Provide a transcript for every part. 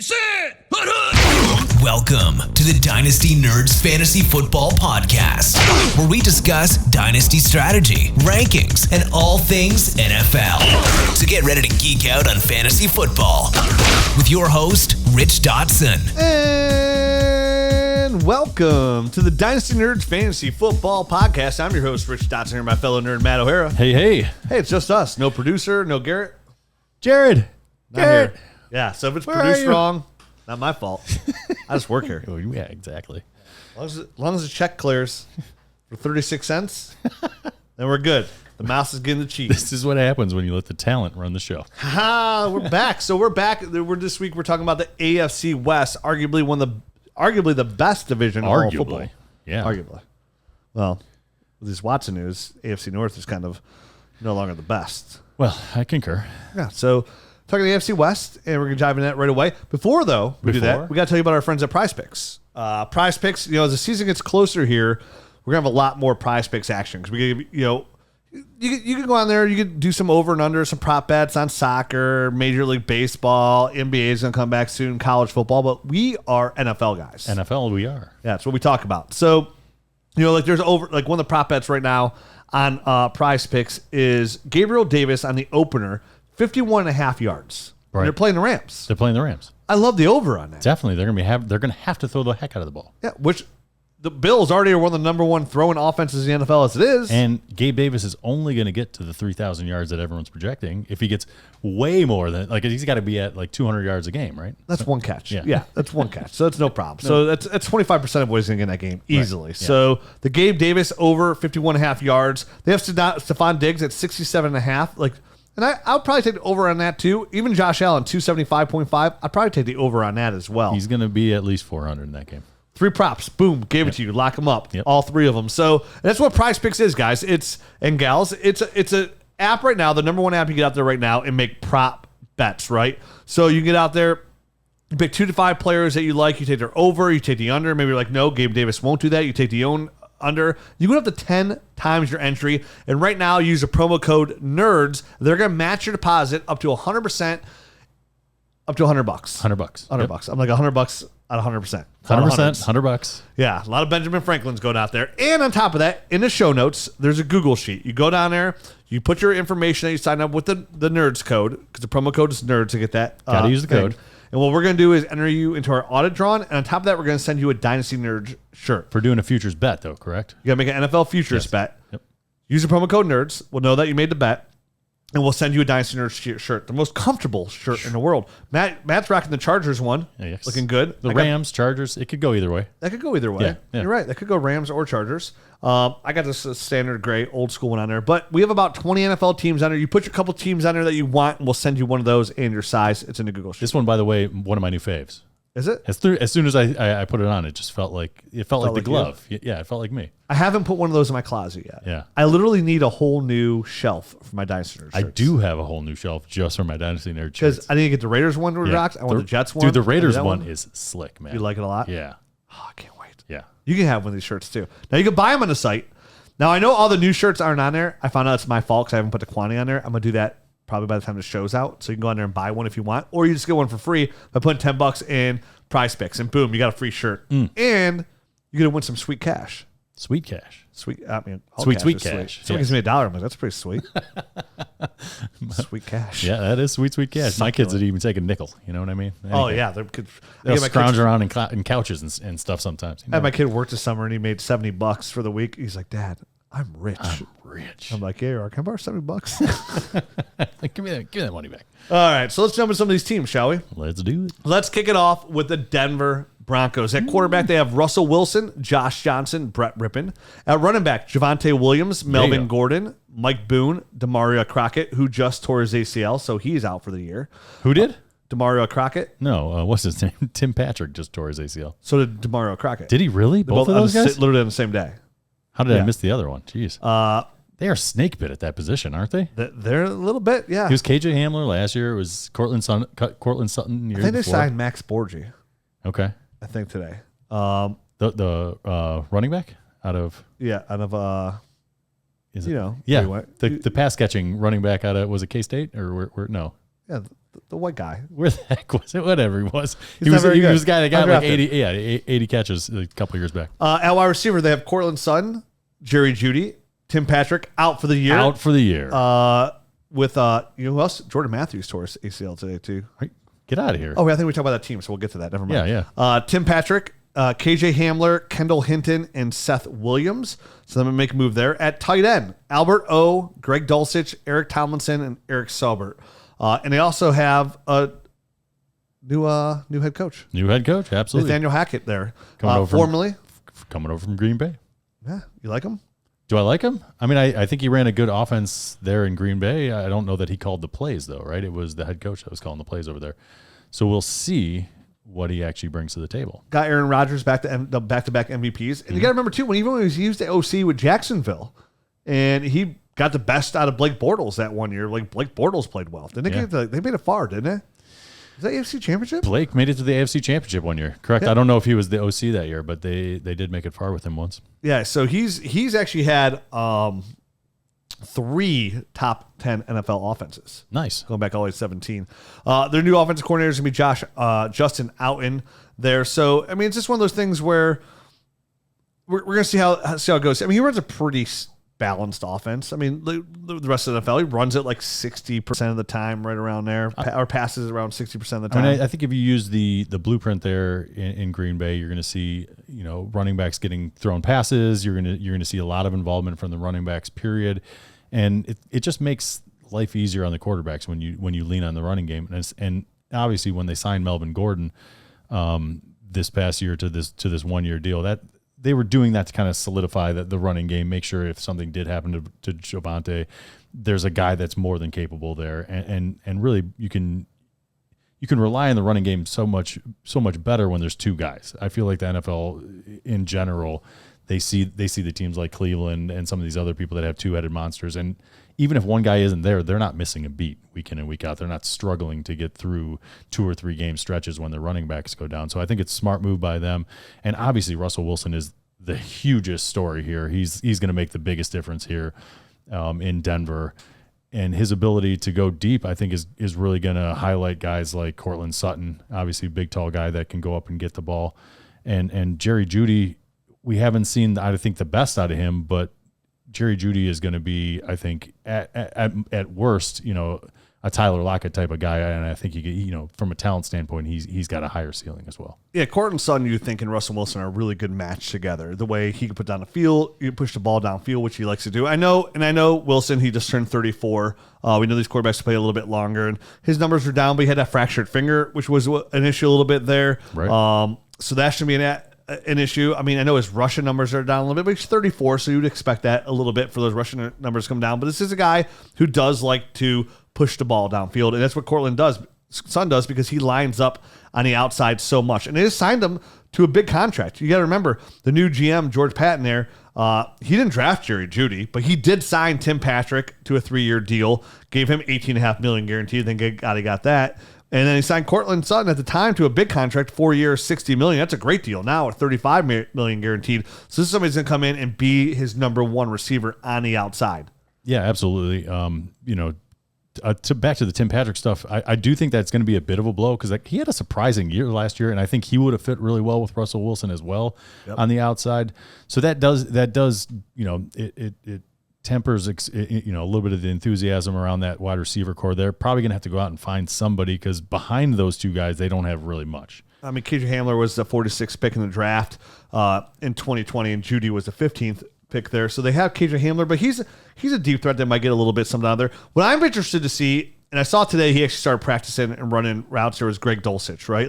Set! Welcome to the Dynasty Nerds Fantasy Football Podcast, where we discuss Dynasty strategy, rankings, and all things NFL. So get ready to geek out on fantasy football with your host, Rich Dotson. And welcome to the Dynasty Nerds Fantasy Football Podcast. I'm your host, Rich Dotson, here, my fellow nerd, Matt O'Hara. Hey. Hey, it's just us. No producer, no Garrett. Jared. Not here. Yeah, so if it's produced wrong, not my fault. I just work here. Yeah, exactly. As long as the check clears for 36 cents, then we're good. The mouse is getting the cheese. This is what happens when you let the talent run the show. We're back. So we're back. This week we're talking about the AFC West, arguably the best division in all football. Yeah. Arguably. Well, with this Watson news, AFC North is kind of no longer the best. Well, I concur. Yeah. So talking the AFC West, and we're going to dive into that right away. Before do that, we got to tell you about our friends at Prize Picks. Prize Picks, as the season gets closer here, we're going to have a lot more Prize Picks action because we, you can go on there, you can do some over and under, some prop bets on soccer, Major League Baseball, NBA is going to come back soon, college football, but we are NFL guys. NFL, we are. Yeah, that's what we talk about. So, there's one of the prop bets right now on Prize Picks is Gabriel Davis on the opener, 51.5 yards. Right. They're playing the Rams. I love the over on that. Definitely. They're going to have to throw the heck out of the ball. Yeah, which the Bills already are one of the number one throwing offenses in the NFL as it is. And Gabe Davis is only going to get to the 3,000 yards that everyone's projecting. If he gets way more than, he's got to be at 200 yards a game, right? That's one catch. Yeah. Yeah, that's one catch. So that's no problem. So that's 25% of what he's going to get in that game easily. Right. Yeah. So the Gabe Davis over 51.5 yards. They have Stephon Diggs at 67.5. And I'll probably take the over on that too. Even Josh Allen, 275.5. I'd probably take the over on that as well. He's going to be at least 400 in that game. 3 props. Boom. Gave it to you. Lock them up. Yep. All 3 of them. So that's what Prize Picks is, guys. And gals. It's a app right now, the number one app you get out there right now and make prop bets, right? So you get out there, you pick 2 to 5 players that you like. You take their over. You take the under. Maybe you're like, no, Gabe Davis won't do that. You take the under. You go up to 10 times your entry. And right now, use the promo code NERDS. They're going to match your deposit up to 100%, up to $100. $100. I'm like $100 at 100%. 100%, $100. Yeah, a lot of Benjamin Franklin's going out there. And on top of that, in the show notes, there's a Google sheet. You go down there, you put your information, and you sign up with the NERDS code, because the promo code is NERDS to get that. Got to use the code. And what we're going to do is enter you into our audit drawn, and on top of that, we're going to send you a Dynasty Nerds shirt. For doing a futures bet, though, correct? You got to make an NFL futures bet. Yep. Use the promo code NERDS. We'll know that you made the bet, and we'll send you a Dynasty Nerds shirt, the most comfortable shirt in the world. Matt's rocking the Chargers one. Yes. Looking good. The Rams, Chargers, it could go either way. That could go either way. Yeah. You're right. That could go Rams or Chargers. I got this standard gray, old school one on there. But we have about 20 NFL teams on there. You put your couple teams on there that you want, and we'll send you one of those and your size. It's in the Google sheet. This one, by the way, one of my new faves. Is it? As soon as I put it on, it just felt like the glove. Yeah, it felt like me. I haven't put one of those in my closet yet. Yeah. I literally need a whole new shelf for my Dynasty Nerd shirts. I do have a whole new shelf just for my Dynasty Nerd shirts. Because I need to get the Raiders one rocked. I want the Jets one. Dude, the Raiders one is slick, man. You like it a lot? Yeah. Oh, I can't wait. Yeah. You can have one of these shirts too. Now you can buy them on the site. Now I know all the new shirts aren't on there. I found out it's my fault because I haven't put the quantity on there. I'm going to do that probably by the time the show's out. So you can go on there and buy one if you want. Or you just get one for free by putting $10 in Prize Picks. And boom, you got a free shirt. And you're going to win some sweet cash. Sweet cash. Sweet cash. Someone gives me $1. I'm like, that's pretty sweet. Sweet cash. Yeah, that is sweet cash. My kids would even take a nickel. You know what I mean? Oh, yeah. They'll scrounge around in couches and stuff sometimes. I had my kid work this summer, and he made $70 for the week. He's like, Dad, I'm rich. I'm like, yeah, can I borrow $70? Like, give me that money back. All right, so let's jump into some of these teams, shall we? Let's do it. Let's kick it off with the Denver Broncos. At quarterback, they have Russell Wilson, Josh Johnson, Brett Rippon. At running back, Javonte Williams, Melvin Gordon, Mike Boone, Demario Crockett, who just tore his ACL, so he's out for the year. Who did? Demario Crockett. No, what's his name? Tim Patrick just tore his ACL. So did Demario Crockett. Did he really? Both of those guys? Literally on the same day. How did I miss the other one? Jeez. They are snake bit at that position, aren't they? They're a little bit, yeah. He was KJ Hamler last year. It was Cortland Sutton year I think they before. signed Max Borgi. Okay. I think today. The running back out of Is it? You know. Yeah. The pass catching running back out of, was it K-State or where? No. Yeah. The white guy. Where the heck was it? Whatever he was. He not was very good. the guy that got like Undrafted. 80 catches a couple years back. At wide receiver, they have Cortland Sutton, Jerry Jeudy, Tim Patrick out for the year. Out for the year. With who else? Jordan Matthews tore his ACL today too. Get out of here. Oh, I think we talked about that team, so we'll get to that. Never mind. Yeah. Tim Patrick, KJ Hamler, Kendall Hinton, and Seth Williams. So I'm going to make a move there. At tight end, Albert O, Greg Dulcich, Eric Tomlinson, and Eric Selbert. And they also have a new head coach. New head coach, absolutely. Nathaniel Hackett there. Coming over from Green Bay. Yeah, you like him? Do I like him? I mean, I think he ran a good offense there in Green Bay. I don't know that he called the plays, though, right? It was the head coach that was calling the plays over there. So we'll see what he actually brings to the table. Got Aaron Rodgers back-to-back MVPs. And you got to remember, too, when he was used the OC with Jacksonville, and he got the best out of Blake Bortles that one year. Like, Blake Bortles played well. Didn't they made it far, didn't they? Is that AFC Championship? Blake made it to the AFC Championship one year. Correct. Yeah. I don't know if he was the OC that year, but they did make it far with him once. Yeah, so he's actually had 3 top 10 NFL offenses. Nice. Going back all the way to 17. Their new offensive coordinator is going to be Justin Outen there. So, I mean, it's just one of those things where we're going to see how it goes. I mean, he runs a pretty balanced offense. I mean, the rest of the NFL, he runs it like 60% of the time, right around there, or passes around 60% of the time. I mean, I think if you use the blueprint there in Green Bay, you're going to see running backs getting thrown passes. You're going to see a lot of involvement from the running backs. Period, and it just makes life easier on the quarterbacks when you lean on the running game. And obviously, when they signed Melvin Gordon this past year to this 1 year deal, that they were doing that to kind of solidify the running game, make sure if something did happen to Javonte, there's a guy that's more than capable there. And really you can rely on the running game so much better when there's 2 guys. I feel like the NFL in general, they see the teams like Cleveland and some of these other people that have 2-headed monsters. And even if one guy isn't there, they're not missing a beat week in and week out. They're not struggling to get through 2 or 3 game stretches when their running backs go down. So I think it's a smart move by them. And obviously Russell Wilson is the hugest story here. He's going to make the biggest difference here in Denver. And his ability to go deep, I think, is really going to highlight guys like Cortland Sutton, obviously a big, tall guy that can go up and get the ball. And Jerry Jeudy, we haven't seen, I think, the best out of him, but Jerry Jeudy is going to be, I think, at worst, a Tyler Lockett type of guy, and I think from a talent standpoint, he's got a higher ceiling as well. Yeah, Cortland Sutton, you think, and Russell Wilson are a really good match together. The way he can put down the field, you push the ball downfield, which he likes to do. I know Wilson, he just turned 34. We know these quarterbacks play a little bit longer, and his numbers are down, but he had that fractured finger, which was an issue a little bit there. Right. So that should be an issue. I mean, I know his Russian numbers are down a little bit, but he's 34, so you'd expect that a little bit for those Russian numbers to come down. But this is a guy who does like to push the ball downfield, and that's what Cortland Sutton does, because he lines up on the outside so much. And they just signed him to a big contract. You got to remember, the new GM, George Patton there, he didn't draft Jerry Jeudy, but he did sign Tim Patrick to a 3-year deal, gave him $18.5 million guaranteed, then he got that. And then he signed Cortland Sutton at the time to a big contract, 4 years, $60 million. That's a great deal. Now at $35 million guaranteed. So this is somebody's going to come in and be his number 1 receiver on the outside. Yeah, absolutely. Back to the Tim Patrick stuff, I do think that's going to be a bit of a blow, because he had a surprising year last year, and I think he would have fit really well with Russell Wilson as well on the outside. So that does it tempers a little bit of the enthusiasm around that wide receiver core. They're probably going to have to go out and find somebody, because behind those 2 guys, they don't have really much. I mean, KJ Hamler was the 46th pick in the draft in 2020, and Jeudy was the 15th pick there. So they have KJ Hamler, but he's a deep threat that might get a little bit something out there. What I'm interested to see, and I saw today he actually started practicing and running routes there, was Greg Dulcich, right?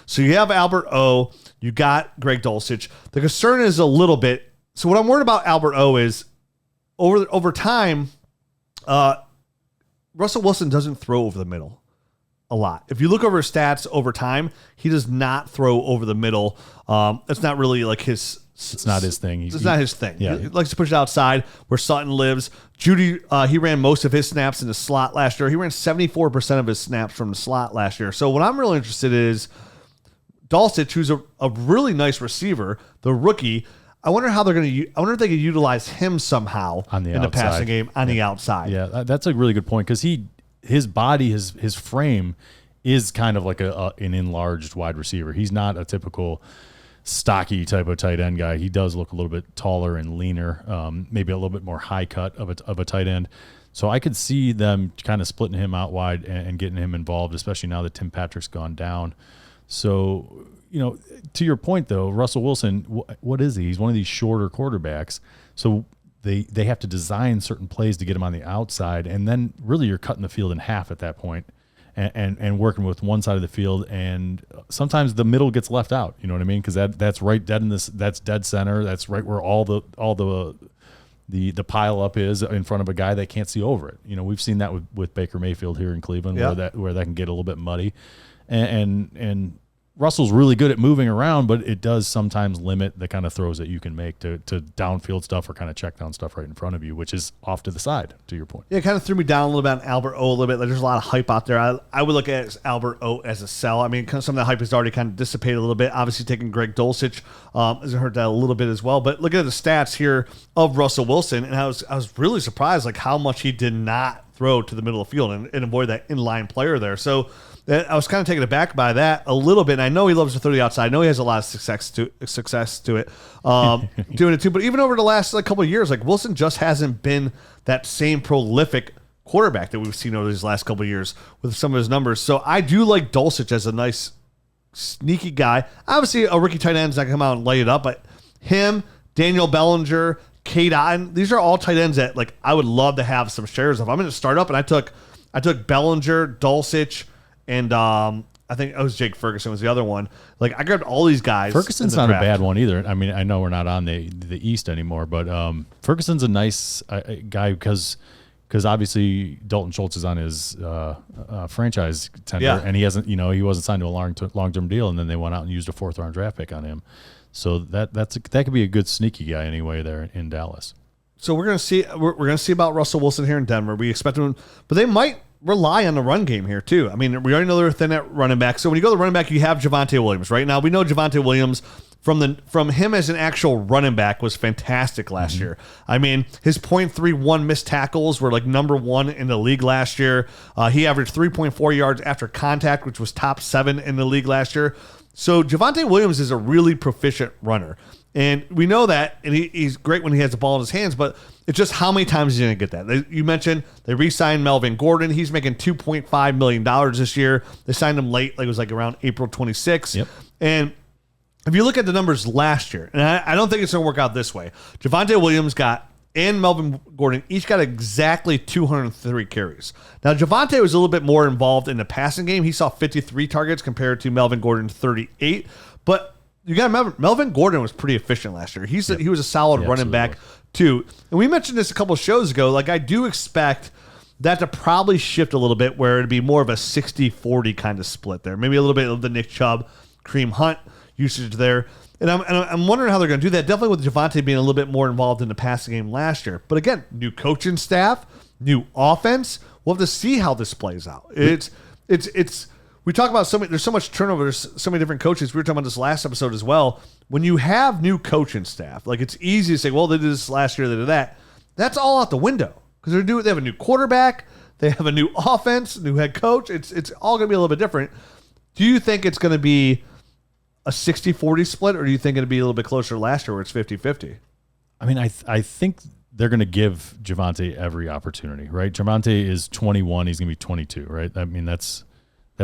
So you have Albert O, you got Greg Dulcich. The concern is a little bit, so what I'm worried about Albert O is over time, Russell Wilson doesn't throw over the middle a lot. If you look over his stats over time, he does not throw over the middle. That's not really like his. It's not his thing. It's not his thing. Yeah. He likes to push it outside where Sutton lives. Jeudy, he ran most of his snaps in the slot last year. He ran 74% of his snaps from the slot last year. So what I'm really interested in is Dulcich, who's a really nice receiver, the rookie. I wonder how they're going to. I wonder if they could utilize him somehow on the in the passing game on the outside. Yeah, that's a really good point, because his body, his frame is kind of like an enlarged wide receiver. He's not a typical stocky type of tight end guy. He does look a little bit taller and leaner, maybe a little bit more high cut of a tight end. So I could see them kind of splitting him out wide and getting him involved, especially now that Tim Patrick's gone down. So, to your point though, Russell Wilson, what is he? He's one of these shorter quarterbacks. So they have to design certain plays to get him on the outside, and then really you're cutting the field in half at that point. And working with one side of the field, and sometimes the middle gets left out. You know what I mean? Because that's right dead in this. That's dead center. That's right where all the pile up is in front of a guy that can't see over it. We've seen that with Baker Mayfield here in Cleveland, where that can get a little bit muddy, and Russell's really good at moving around, but it does sometimes limit the kind of throws that you can make to downfield stuff or kind of check down stuff right in front of you, which is off to the side, to your point. Yeah, it kind of threw me down a little bit on Albert O a little bit. Like, there's a lot of hype out there. I would look at Albert O as a sell. I mean, some of the hype has already kind of dissipated a little bit. Obviously, taking Greg Dulcich has hurt that a little bit as well. But looking at the stats here of Russell Wilson, and I was really surprised like how much he did not throw to the middle of the field and avoid that inline player there. So I was kind of taken aback by that a little bit. And I know he loves to throw the outside. I know he has a lot of success to it, doing it too. But even over the last couple of years, like Wilson just hasn't been that same prolific quarterback that we've seen over these last couple of years with some of his numbers. So I do like Dulcich as a nice, sneaky guy. Obviously, a rookie tight end is not going to come out and lay it up, but him, Daniel Bellinger, Keane Allen, these are all tight ends that like I would love to have some shares of. I'm going to start up, and I took Bellinger, Dulcich, and I think it was Jake Ferguson was the other one. Like I grabbed all these guys. Ferguson's not a bad one either. I mean, I know we're not on the East anymore, but Ferguson's a nice guy because obviously Dalton Schultz is on his franchise tender, and he hasn't, he wasn't signed to a long-term deal, and then they went out and used a 4th-round draft pick on him. So that could be a good sneaky guy anyway there in Dallas. So we're gonna see about Russell Wilson here in Denver. We expect him, but they might rely on the run game here too. I mean, we already know they're thin at running back. So when you go to the running back, you have Javonte Williams. Right now, we know Javonte Williams from him as an actual running back was fantastic last year. I mean, his .31 missed tackles were like number 1 in the league last year. He averaged 3.4 yards after contact, which was top 7 in the league last year. So Javonte Williams is a really proficient runner. And we know that, and he's great when he has the ball in his hands, but it's just how many times he's going to get that. You mentioned they re-signed Melvin Gordon. He's making $2.5 million this year. They signed him late, like it was like around April 26th. Yep. And if you look at the numbers last year, and I don't think it's going to work out this way, Javonte Williams and Melvin Gordon each got exactly 203 carries. Now, Javonte was a little bit more involved in the passing game. He saw 53 targets compared to Melvin Gordon's 38, but you got to remember, Melvin Gordon was pretty efficient last year. He was a solid running back too. And we mentioned this a couple of shows ago. Like I do expect that to probably shift a little bit where it'd be more of a 60-40 kind of split there. Maybe a little bit of the Nick Chubb, Kareem Hunt usage there. And I'm wondering how they're going to do that. Definitely with Javonte being a little bit more involved in the passing game last year. But again, new coaching staff, new offense. We'll have to see how this plays out. We talk about there's so much turnover, there's so many different coaches. We were talking about this last episode as well. When you have new coaching staff, like it's easy to say, well, they did this last year, they did that. That's all out the window because they have a new quarterback, they have a new offense, new head coach. It's all going to be a little bit different. Do you think it's going to be a 60-40 split, or do you think it'll be a little bit closer to last year where it's 50-50? I mean, I think they're going to give Javonte every opportunity, right? Javonte is 21, he's going to be 22, right? I mean, that's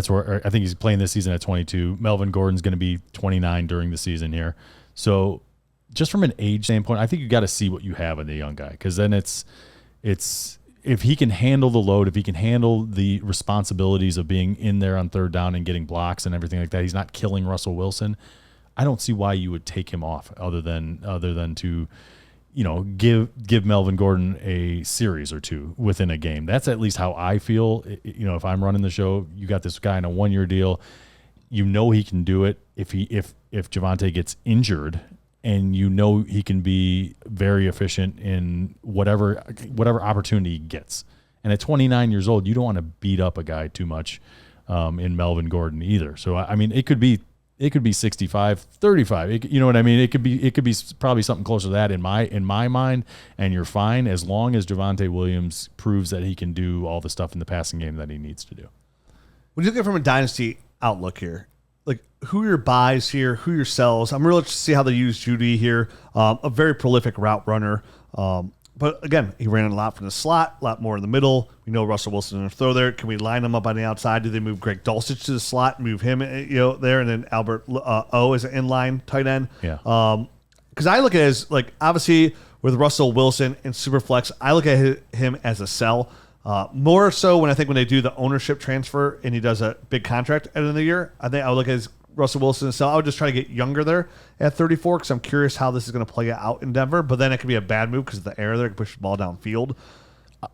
where I think he's playing this season at 22. Melvin Gordon's going to be 29 during the season here. So just from an age standpoint, I think you got to see what you have in the young guy, because then it's if he can handle the load, if he can handle the responsibilities of being in there on 3rd down and getting blocks and everything like that, he's not killing Russell Wilson. I don't see why you would take him off other than to give Melvin Gordon a series or two within a game. That's at least how I feel. If I'm running the show, you got this guy in a 1-year deal. He can do it if Javonte gets injured, and he can be very efficient in whatever opportunity he gets. And at 29 years old, you don't want to beat up a guy too much in Melvin Gordon either. So I mean, it could be It could be 65-35. You know what I mean? It could be probably something closer to that in my mind, and you're fine as long as Javonte Williams proves that he can do all the stuff in the passing game that he needs to do. When you look at it from a dynasty outlook here, like who are your buys here, who are your sells? I'm really interested to see how they use Judy here. A very prolific route runner. But again, he ran a lot from the slot, a lot more in the middle. We know Russell Wilson is going to throw there. Can we line him up on the outside? Do they move Greg Dulcich to the slot, move him there, and then Albert O as an inline tight end? Yeah. Because I look at it as, like, obviously with Russell Wilson and Superflex, I look at him as a sell. More so when they do the ownership transfer and he does a big contract at the end of the year. I think I would look at Russell Wilson as a sell. I would just try to get younger there at 34 because I'm curious how this is going to play out in Denver. But then it could be a bad move because of the air there. It can push the ball downfield.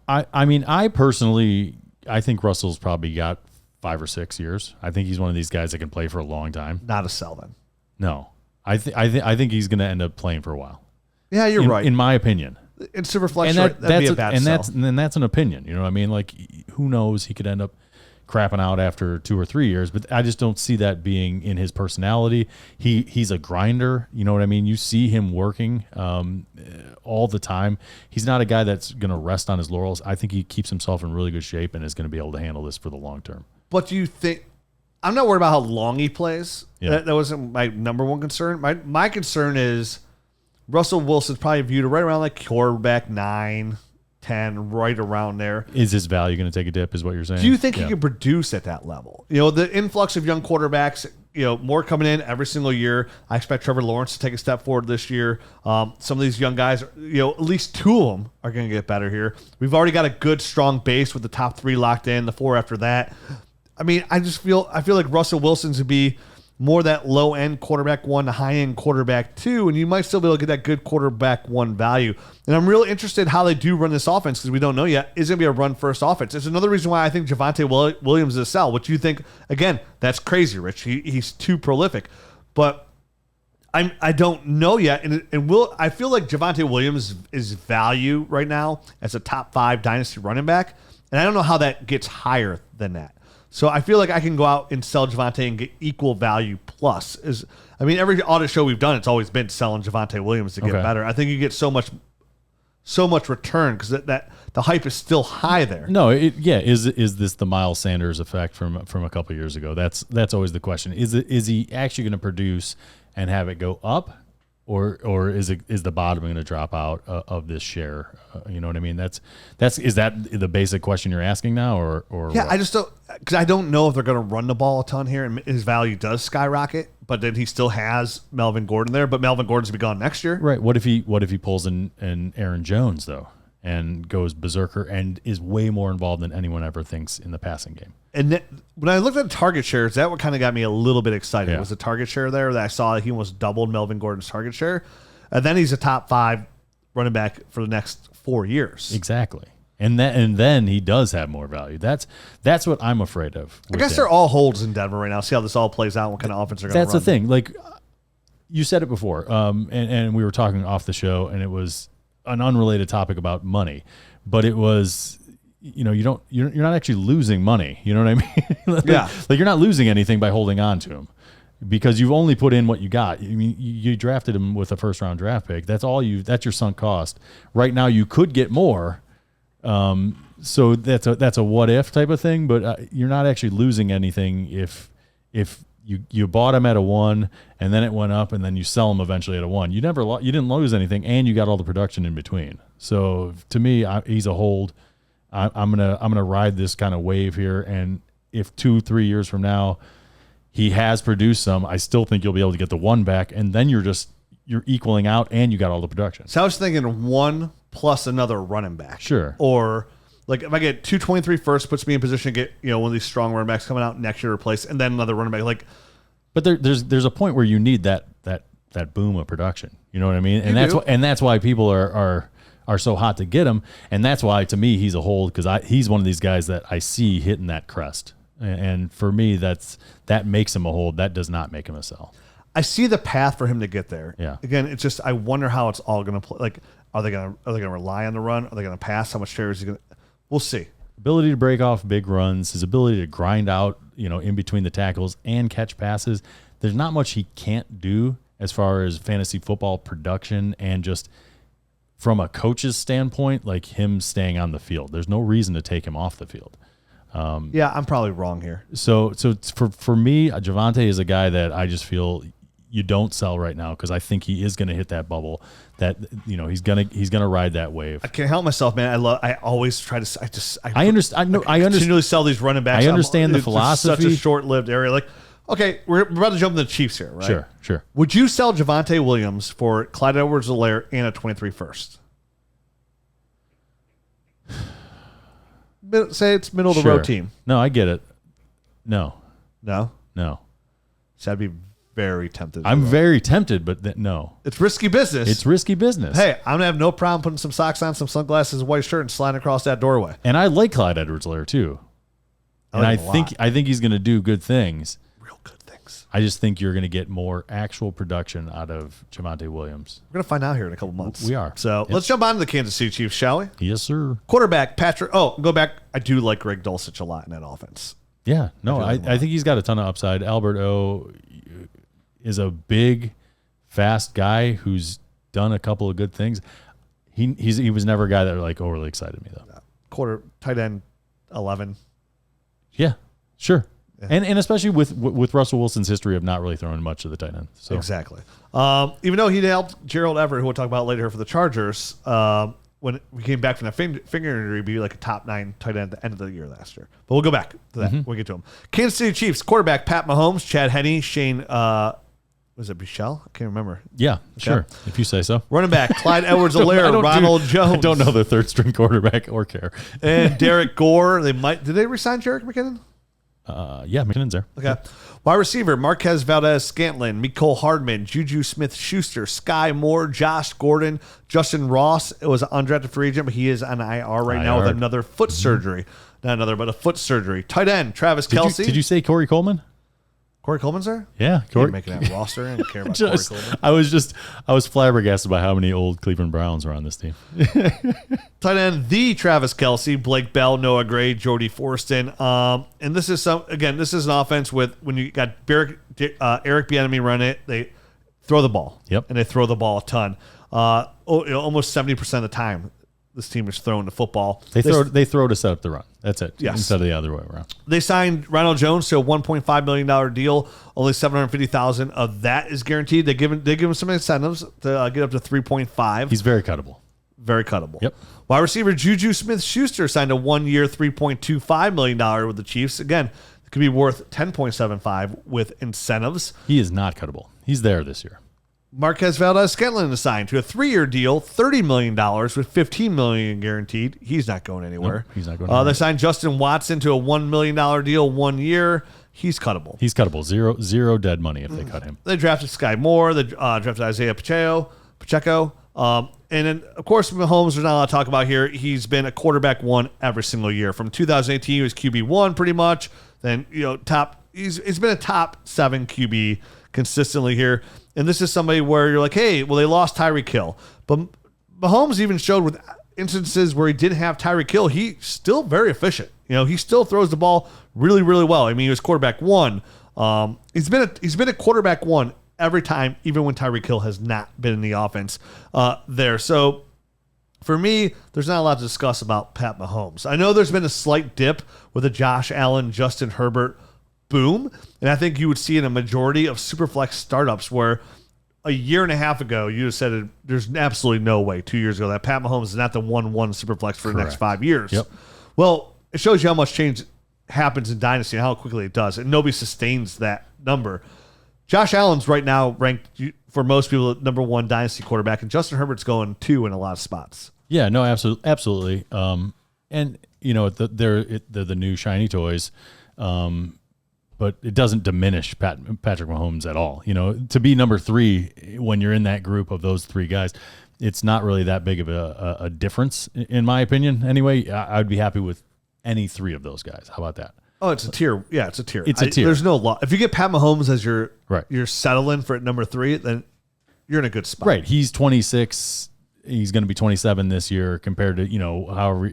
I mean, I personally, I think Russell's probably got 5 or 6 years. I think he's one of these guys that can play for a long time. Not a sell then. No. I think he's going to end up playing for a while. Yeah, you're right. In my opinion. In Superflex, that'd be a bad sell. That's an opinion. You know what I mean? Like, who knows? He could end up crapping out after 2 or 3 years, but I just don't see that being in his personality. He's a grinder. You know what I mean? You see him working all the time. He's not a guy that's going to rest on his laurels. I think he keeps himself in really good shape and is going to be able to handle this for the long term. But do you think – I'm not worried about how long he plays. Yeah. That wasn't my number one concern. My concern is Russell Wilson's probably viewed right around like quarterback 9, 10, right around there. Is his value going to take a dip is what you're saying? Do you think he can produce at that level? You know, the influx of young quarterbacks, more coming in every single year. I expect Trevor Lawrence to take a step forward this year. Some of these young guys, at least 2 of them are going to get better here. We've already got a good, strong base with the top 3 locked in, the 4 after that. I mean, I feel like Russell Wilson's would be more that low-end quarterback 1 to high-end quarterback 2, and you might still be able to get that good quarterback 1 value. And I'm really interested how they do run this offense because we don't know yet. Is it going to be a run-first offense? It's another reason why I think Javonte Williams is a sell, which you think, again, that's crazy, Rich. He's too prolific. But I don't know yet, I feel like Javonte Williams is value right now as a top 5 dynasty running back, and I don't know how that gets higher than that. So I feel like I can go out and sell Javonte and get equal value plus. Every audit show we've done, it's always been selling Javonte Williams to get better. I think you get so much return because that the hype is still high there. No, is this the Miles Sanders effect from a couple of years ago? That's always the question. Is he actually going to produce and have it go up? Or is the bottom going to drop out of this share? You know what I mean? Is that the basic question you're asking now, or yeah? What? I just don't, because I don't know if they're going to run the ball a ton here, and his value does skyrocket. But then he still has Melvin Gordon there, but Melvin Gordon's be gone next year, right? What if he pulls in Aaron Jones though and goes berserker and is way more involved than anyone ever thinks in the passing game? And then, when I looked at target shares, that what kind of got me a little bit excited. Yeah. Was the target share there that I saw he almost doubled Melvin Gordon's target share. And then he's a top 5 running back for the next 4 years. Exactly. And then he does have more value. That's what I'm afraid of. I guess they're all holds in Denver right now. See how this all plays out, what kind of offense they're going to run. That's the thing. Like, you said it before, and we were talking off the show, and it was an unrelated topic about money. But it was... you're not actually losing money. You know what I mean? Yeah. Like, you're not losing anything by holding on to him because you've only put in what you got. I mean, you drafted him with a first-round draft pick. That's your sunk cost. Right now, you could get more. So that's a what-if type of thing, but you're not actually losing anything if you bought him at a 1 and then it went up and then you sell him eventually at a 1. You didn't lose anything, and you got all the production in between. So to me, he's a hold. I'm gonna ride this kind of wave here, and if 2-3 years from now he has produced some, I still think you'll be able to get the 1 back, and then you're equaling out, and you got all the production. So I was thinking 1 plus another running back. Sure. Or like if I get 223 first, puts me in position to get one of these strong running backs coming out next year to replace, and then another running back. Like, but there's a point where you need that boom of production. You know what I mean? And that's why people are so hot to get him, and that's why to me he's a hold because he's one of these guys that I see hitting that crest, and for me that makes him a hold. That does not make him a sell. I see the path for him to get there. Yeah. Again, it's just I wonder how it's all going to play. Like, are they going to rely on the run? Are they going to pass? How much share is he going to? We'll see. ability to break off big runs, his ability to grind out, in between the tackles and catch passes. There's not much he can't do as far as fantasy football production and just from a coach's standpoint, like him staying on the field. There's no reason to take him off the field. Yeah, I'm probably wrong here. So for me, Javonte is a guy that I just feel you don't sell right now because I think he is going to hit that bubble. That he's gonna ride that wave. I can't help myself, man. I always try to. I understand. I continually sell these running backs. I understand the philosophy. Such a short-lived area. Like, okay, we're about to jump into the Chiefs here, right? Sure. Would you sell Javonte Williams for Clyde Edwards-Helaire and a 23 first? Say it's middle of the road team. No, I get it. No. So I'd be very tempted. I'm very tempted, but no. It's risky business. It's risky business. Hey, I'm going to have no problem putting some socks on, some sunglasses, a white shirt, and sliding across that doorway. And I like Clyde Edwards-Helaire too. I think he's going to do good things. Real good things. I just think you're going to get more actual production out of Javonte Williams. We're going to find out here in a couple months. We are. So let's jump on to the Kansas City Chiefs, shall we? Yes, sir. Quarterback, Patrick. Oh, go back. I do like Greg Dulcich a lot in that offense. Yeah. No, I think he's got a ton of upside. Albert O is a big, fast guy who's done a couple of good things. He was never a guy that like overly excited me though. Tight end 11. Yeah, sure. Yeah. And especially with Russell Wilson's history of not really throwing much to the tight end. So. Exactly. Even though he helped Gerald Everett, who we'll talk about later here for the Chargers, when we came back from that finger injury, be like a top 9 tight end at the end of the year last year. But we'll go back to that. We'll get to him. Kansas City Chiefs quarterback Pat Mahomes, Chad Henne, Shane. Was it Bichelle? I can't remember. Yeah, sure. If you say so. Running back Clyde Edwards-Helaire, Ronald Jones. I don't know the third string quarterback or care. And Derek Gore. Did they resign Jerick McKinnon? Yeah, McKinnon's there. Okay. Wide receiver, Marquez Valdez-Scantling, Mecole Hardman, Juju Smith-Schuster, Skye Moore, Josh Gordon, Justin Ross. It was an undrafted free agent, but he is on IR right now with another foot surgery. Not another, but a foot surgery. Tight end, Travis Kelsey. Did you say Corey Coleman? Corey Coleman's there? Yeah. Corey making that roster and care about Corey Coleman. I was flabbergasted by how many old Cleveland Browns were on this team. Tight end, the Travis Kelsey, Blake Bell, Noah Gray, Jordy Forston. And this is this is an offense with when you got Eric Bieniemy run it, they throw the ball. Yep. And they throw the ball a ton. Almost 70% of the time this team is throwing the football. They throw to set up the run. That's it. Yes. Instead of the other way around. They signed Ronald Jones to a $1.5 million deal. Only $750,000 of that is guaranteed. They give him some incentives to get up to 3.5. He's very cuttable. Very cuttable. Yep. Wide receiver Juju Smith-Schuster signed a 1-year, $3.25 million with the Chiefs. Again, it could be worth $10.75 with incentives. He is not cuttable. He's there this year. Marquez Valdez-Scantling is signed to a 3-year deal, $30 million with $15 million guaranteed. He's not going anywhere. Nope, he's not going anywhere. They signed Justin Watson to a $1 million deal, 1 year. He's cuttable. He's cuttable. Zero dead money if they cut him. They drafted Skye Moore. They drafted Isaiah Pacheco. And then, of course, Mahomes, there's not a lot to talk about here. He's been a quarterback 1 every single year. From 2018, he was QB1 pretty much. Then, he's been a top 7 QB consistently here. And this is somebody where you're like, hey, well, they lost Tyreek Hill. But Mahomes even showed with instances where he didn't have Tyreek Hill, he's still very efficient. He still throws the ball really, really well. I mean, he was quarterback 1. He's been a quarterback 1 every time, even when Tyreek Hill has not been in the offense there. So for me, there's not a lot to discuss about Pat Mahomes. I know there's been a slight dip with a Josh Allen, Justin Herbert boom, and I think you would see in a majority of Superflex startups where a year and a half ago you just said there's absolutely no way 2 years ago that Pat Mahomes is not the 1-1 Superflex for the next 5 years. Yep. Well, it shows you how much change happens in Dynasty and how quickly it does, and nobody sustains that number. Josh Allen's right now ranked for most people the number 1 Dynasty quarterback, and Justin Herbert's going 2 in a lot of spots. Yeah, no, absolutely. And they're the new shiny toys. But it doesn't diminish Patrick Mahomes at all. To be number 3 when you're in that group of those 3 guys, it's not really that big of a difference, in my opinion. Anyway, I would be happy with any 3 of those guys. How about that? Oh, it's a tier. Yeah, it's a tier. It's a tier. There's no law. If you get Pat Mahomes as you're right, you're settling for at number 3, then you're in a good spot. Right. He's 26. he's going to be 27 this year compared to, however,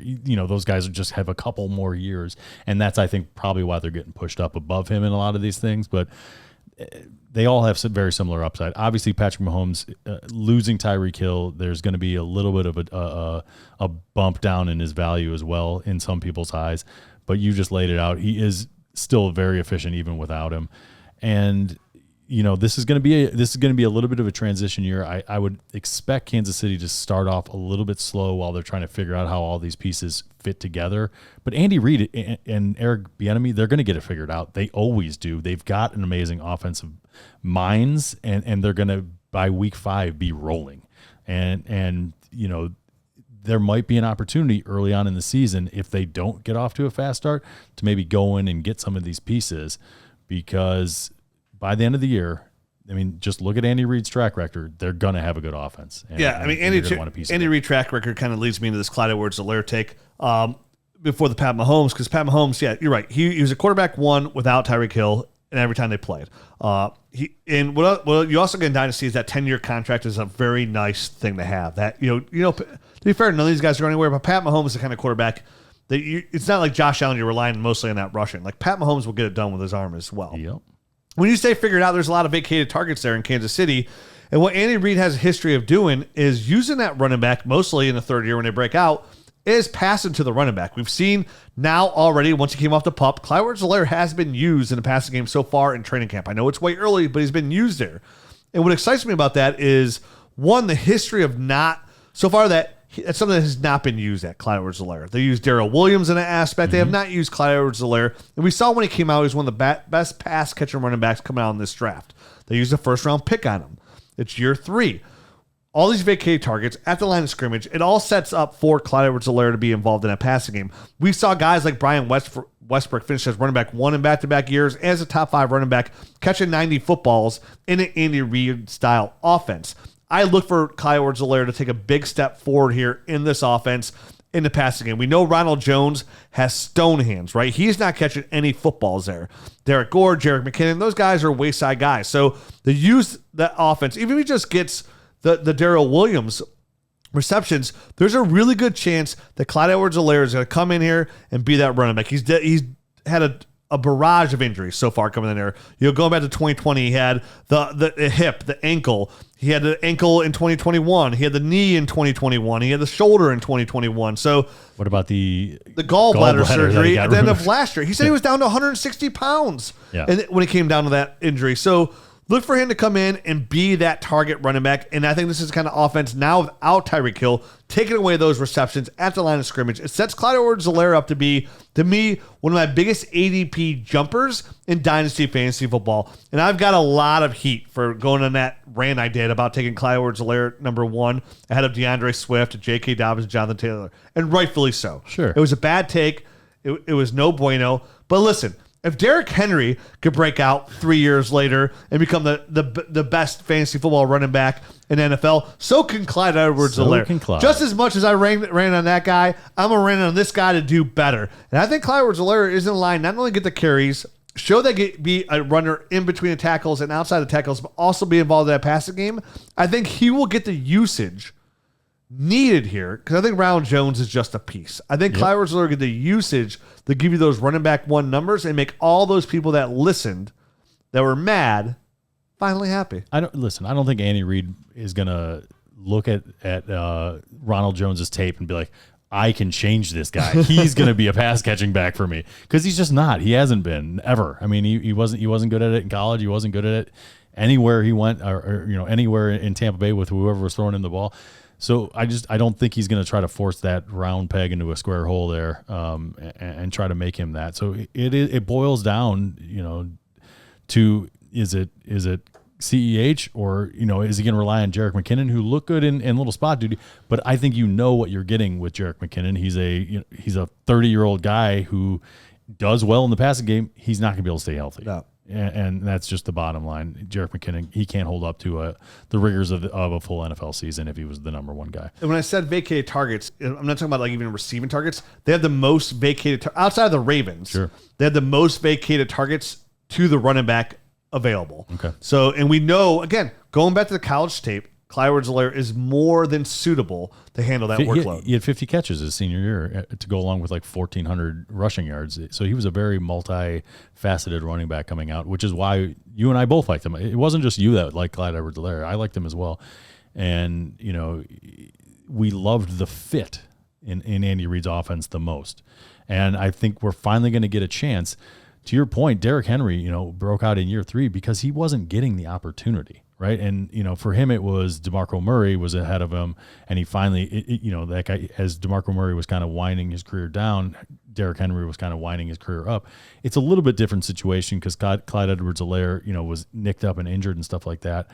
those guys just have a couple more years. And that's, I think, probably why they're getting pushed up above him in a lot of these things. But they all have some very similar upside. Obviously, Patrick Mahomes losing Tyreek Hill, there's going to be a little bit of a bump down in his value as well in some people's eyes. But you just laid it out. He is still very efficient even without him. And this is going to be a little bit of a transition year. I would expect Kansas City to start off a little bit slow while they're trying to figure out how all these pieces fit together. But Andy Reid and Eric Bieniemy, they're going to get it figured out. They always do. They've got an amazing offensive minds, and they're going to, by week 5, be rolling. And there might be an opportunity early on in the season, if they don't get off to a fast start, to maybe go in and get some of these pieces, because by the end of the year, I mean, just look at Andy Reid's track record. They're going to have a good offense. Andy Reid's track record kind of leads me into this Clyde Edwards-Helaire take before the Pat Mahomes, because Pat Mahomes, yeah, you're right. He was a quarterback 1 without Tyreek Hill, and every time they played. You also get in Dynasty is that 10-year contract is a very nice thing to have. That to be fair, none of these guys are going anywhere, but Pat Mahomes is the kind of quarterback that it's not like Josh Allen. You're relying mostly on that rushing. Like Pat Mahomes will get it done with his arm as well. Yep. When you say figured out, there's a lot of vacated targets there in Kansas City. And what Andy Reid has a history of doing is using that running back, mostly in the third year when they break out, is passing to the running back. We've seen now already, once he came off the pup, Clyde Edwards-Helaire has been used in the passing game so far in training camp. I know it's way early, but he's been used there. And what excites me about that is, one, the history of not, so far that's something that has not been used at Clyde Edwards-Helaire. They used Darren Williams in an aspect. They have not used Clyde Edwards-Helaire. And we saw when he came out, he was one of the best pass catching running backs coming out in this draft. They used a first-round pick on him. It's year 3. All these vacated targets at the line of scrimmage, it all sets up for Clyde Edwards-Helaire to be involved in a passing game. We saw guys like Brian Westbrook finish as running back 1 in back-to-back years as a top 5 running back, catching 90 footballs in an Andy Reid-style offense. I look for Clyde Edwards-Helaire to take a big step forward here in this offense in the passing game. We know Ronald Jones has stone hands, right? He's not catching any footballs there. Derek Gore, Jerick McKinnon, those guys are wayside guys. So they use that offense. Even if he just gets the Darrell Williams receptions, there's a really good chance that Clyde Edwards-Helaire is going to come in here and be that running back. He's had a barrage of injuries so far coming in there. Going back to 2020, he had the hip, the ankle. He had the ankle in 2021. He had the knee in 2021. He had the shoulder in 2021. So what about the gallbladder surgery at the end of last year? He said he was down to 160 pounds when he came down to that injury. So look for him to come in and be that target running back. And I think this is kind of offense now without Tyreek Hill, taking away those receptions at the line of scrimmage. It sets Clyde Edwards-Helaire up to be, to me, one of my biggest ADP jumpers in Dynasty fantasy football. And I've got a lot of heat for going on that rant I did about taking Clyde Edwards-Helaire number 1 ahead of DeAndre Swift, J.K. Dobbins, Jonathan Taylor. And rightfully so. Sure. It was a bad take. It was no bueno. But listen, if Derrick Henry could break out 3 years later and become the best fantasy football running back in the NFL, so can Clyde Edwards-Helaire. Just as much as I ran on that guy, I'm going to run on this guy to do better. And I think Clyde Edwards-Helaire is in line not only get the carries, show that be a runner in between the tackles and outside the tackles, but also be involved in that passing game. I think he will get the usage needed here, because I think Ronald Jones is just a piece. I think Clyde Edwards-Helaire get the usage to give you those running back 1 numbers and make all those people that listened, that were mad, finally happy. I don't think Andy Reid is gonna look at Ronald Jones's tape and be like, I can change this guy. He's gonna be a pass catching back for me, because he's just not. He hasn't been ever. I mean, he wasn't good at it in college. He wasn't good at it anywhere he went, or anywhere in Tampa Bay with whoever was throwing him the ball. So I don't think he's going to try to force that round peg into a square hole there, and try to make him that. So it boils down, to is it CEH, or is he going to rely on Jerick McKinnon, who looked good in little spot duty? But I think what you're getting with Jerick McKinnon. He's a 30-year-old guy who does well in the passing game. He's not going to be able to stay healthy. No. And that's just the bottom line. Jerick McKinnon, he can't hold up to the rigors of a full NFL season if he was the number 1 guy. And when I said vacated targets, I'm not talking about like even receiving targets. They have the most vacated outside of the Ravens. Sure. They have the most vacated targets to the running back available. Okay. So, and we know, again, going back to the college tape, Clyde Edwards-Helaire is more than suitable to handle that workload. He had 50 catches his senior year to go along with like 1,400 rushing yards. So he was a very multifaceted running back coming out, which is why you and I both liked him. It wasn't just you that liked Clyde Edwards-Helaire. I liked him as well. And, we loved the fit in Andy Reid's offense the most. And I think we're finally going to get a chance. To your point, Derrick Henry, broke out in year 3 because he wasn't getting the opportunity. Right. And, for him, it was DeMarco Murray was ahead of him. And he finally, that guy, as DeMarco Murray was kind of winding his career down, Derrick Henry was kind of winding his career up. It's a little bit different situation because Clyde Edwards-Helaire, was nicked up and injured and stuff like that.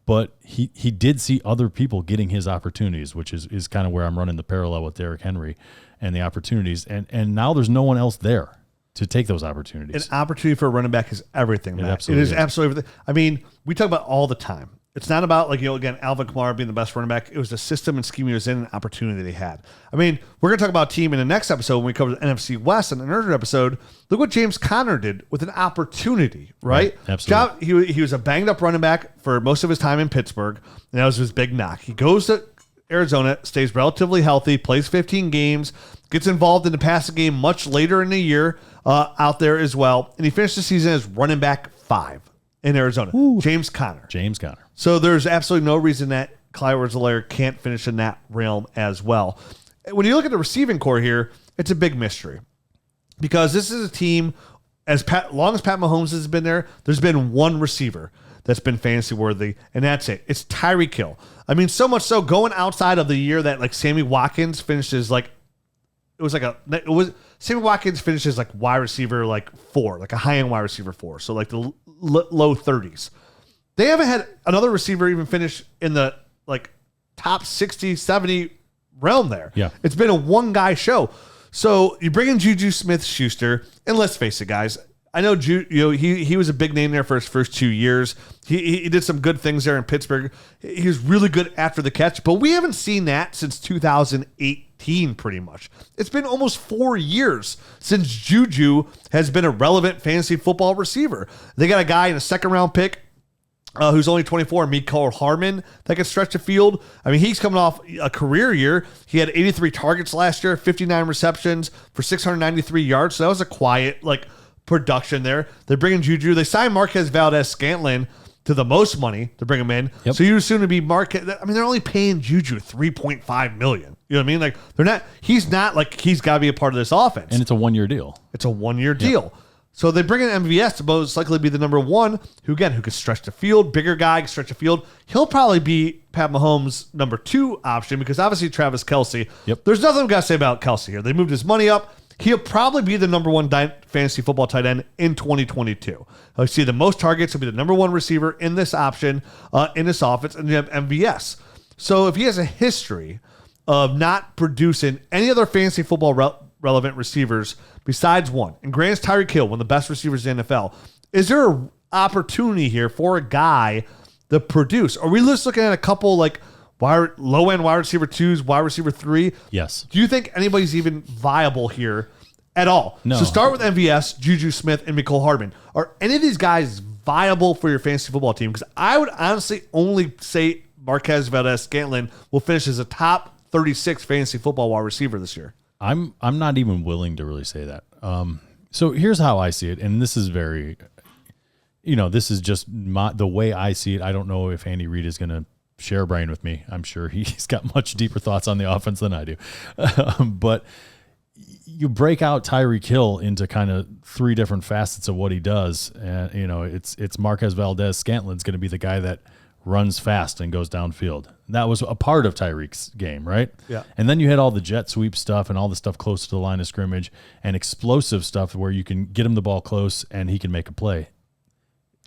But he did see other people getting his opportunities, which is kind of where I'm running the parallel with Derrick Henry and the opportunities. And now there's no one else there to take those opportunities. An opportunity for a running back is everything, man. It is absolutely everything. I mean, we talk about all the time. It's not about, again, Alvin Kamara being the best running back. It was the system and scheme he was in, an opportunity they had. I mean, we're going to talk about team in the next episode when we cover the NFC West in the Nerd episode. Look what James Conner did with an opportunity, right? Absolutely. He was a banged-up running back for most of his time in Pittsburgh, and that was his big knock. He goes to Arizona, stays relatively healthy, plays 15 games, gets involved in the passing game much later in the year out there as well, and he finished the season as running back 5 in Arizona. Ooh. James Conner. So there's absolutely no reason that Clyde Edwards-Helaire can't finish in that realm as well. When you look at the receiving core here, it's a big mystery because this is a team, long as Pat Mahomes has been there, there's been one receiver that's been fantasy worthy, and that's it. It's Tyreek Hill. I mean, so much so going outside of the year that Sammy Watkins finishes Sammy Watkins finishes wide receiver 4, a high-end wide receiver 4, so the low 30s. They haven't had another receiver even finish in the top 60, 70 realm there. Yeah. It's been a one-guy show. So you bring in Juju Smith-Schuster, and let's face it, guys, I know he was a big name there for his first 2 years. He did some good things there in Pittsburgh. He was really good after the catch, but we haven't seen that since 2018 pretty much. It's been almost 4 years since Juju has been a relevant fantasy football receiver. They got a guy in a second-round pick who's only 24, Mecole Hardman, that can stretch the field. I mean, he's coming off a career year. He had 83 targets last year, 59 receptions for 693 yards. So that was a quiet, production there. They're bringing Juju. They signed Marquez Valdes-Scantling to the most money to bring him in. Yep. So you assume to be Marquez. I mean, they're only paying Juju $3.5 million. You know what I mean? They're not. He's got to be a part of this offense. And it's a 1-year deal. It's a 1-year deal. So they bring in MVS to most likely be the number 1, who could stretch the field, bigger guy, can stretch the field. He'll probably be Pat Mahomes' number 2 option because obviously Travis Kelsey. Yep. There's nothing we got to say about Kelsey here. They moved his money up. He'll probably be the number 1 fantasy football tight end in 2022. He'll see the most targets. He'll be the number 1 receiver in this option, in this offense, and you have MVS. So if he has a history of not producing any other fantasy football relevant receivers besides one, and Grant's Tyreek Hill, one of the best receivers in the NFL, is there an opportunity here for a guy to produce? Are we just looking at a couple low-end wide receiver 2s, wide receiver 3? Yes. Do you think anybody's even viable here at all? No. So start with MVS, Juju Smith, and Mecole Hardman. Are any of these guys viable for your fantasy football team? Because I would honestly only say Marquez Valdes-Scantling will finish as a top 36 fantasy football wide receiver this year. I'm not even willing to really say that. So here's how I see it, and this is very, this is just the way I see it. I don't know if Andy Reid is going to share a brain with me. I'm sure he's got much deeper thoughts on the offense than I do. But you break out Tyreek Hill into kind of 3 different facets of what he does, and it's Marquez Valdes-Scantling's going to be the guy that runs fast and goes downfield. That was a part of Tyreek's game, right? Yeah. And then you had all the jet sweep stuff and all the stuff close to the line of scrimmage and explosive stuff where you can get him the ball close and he can make a play.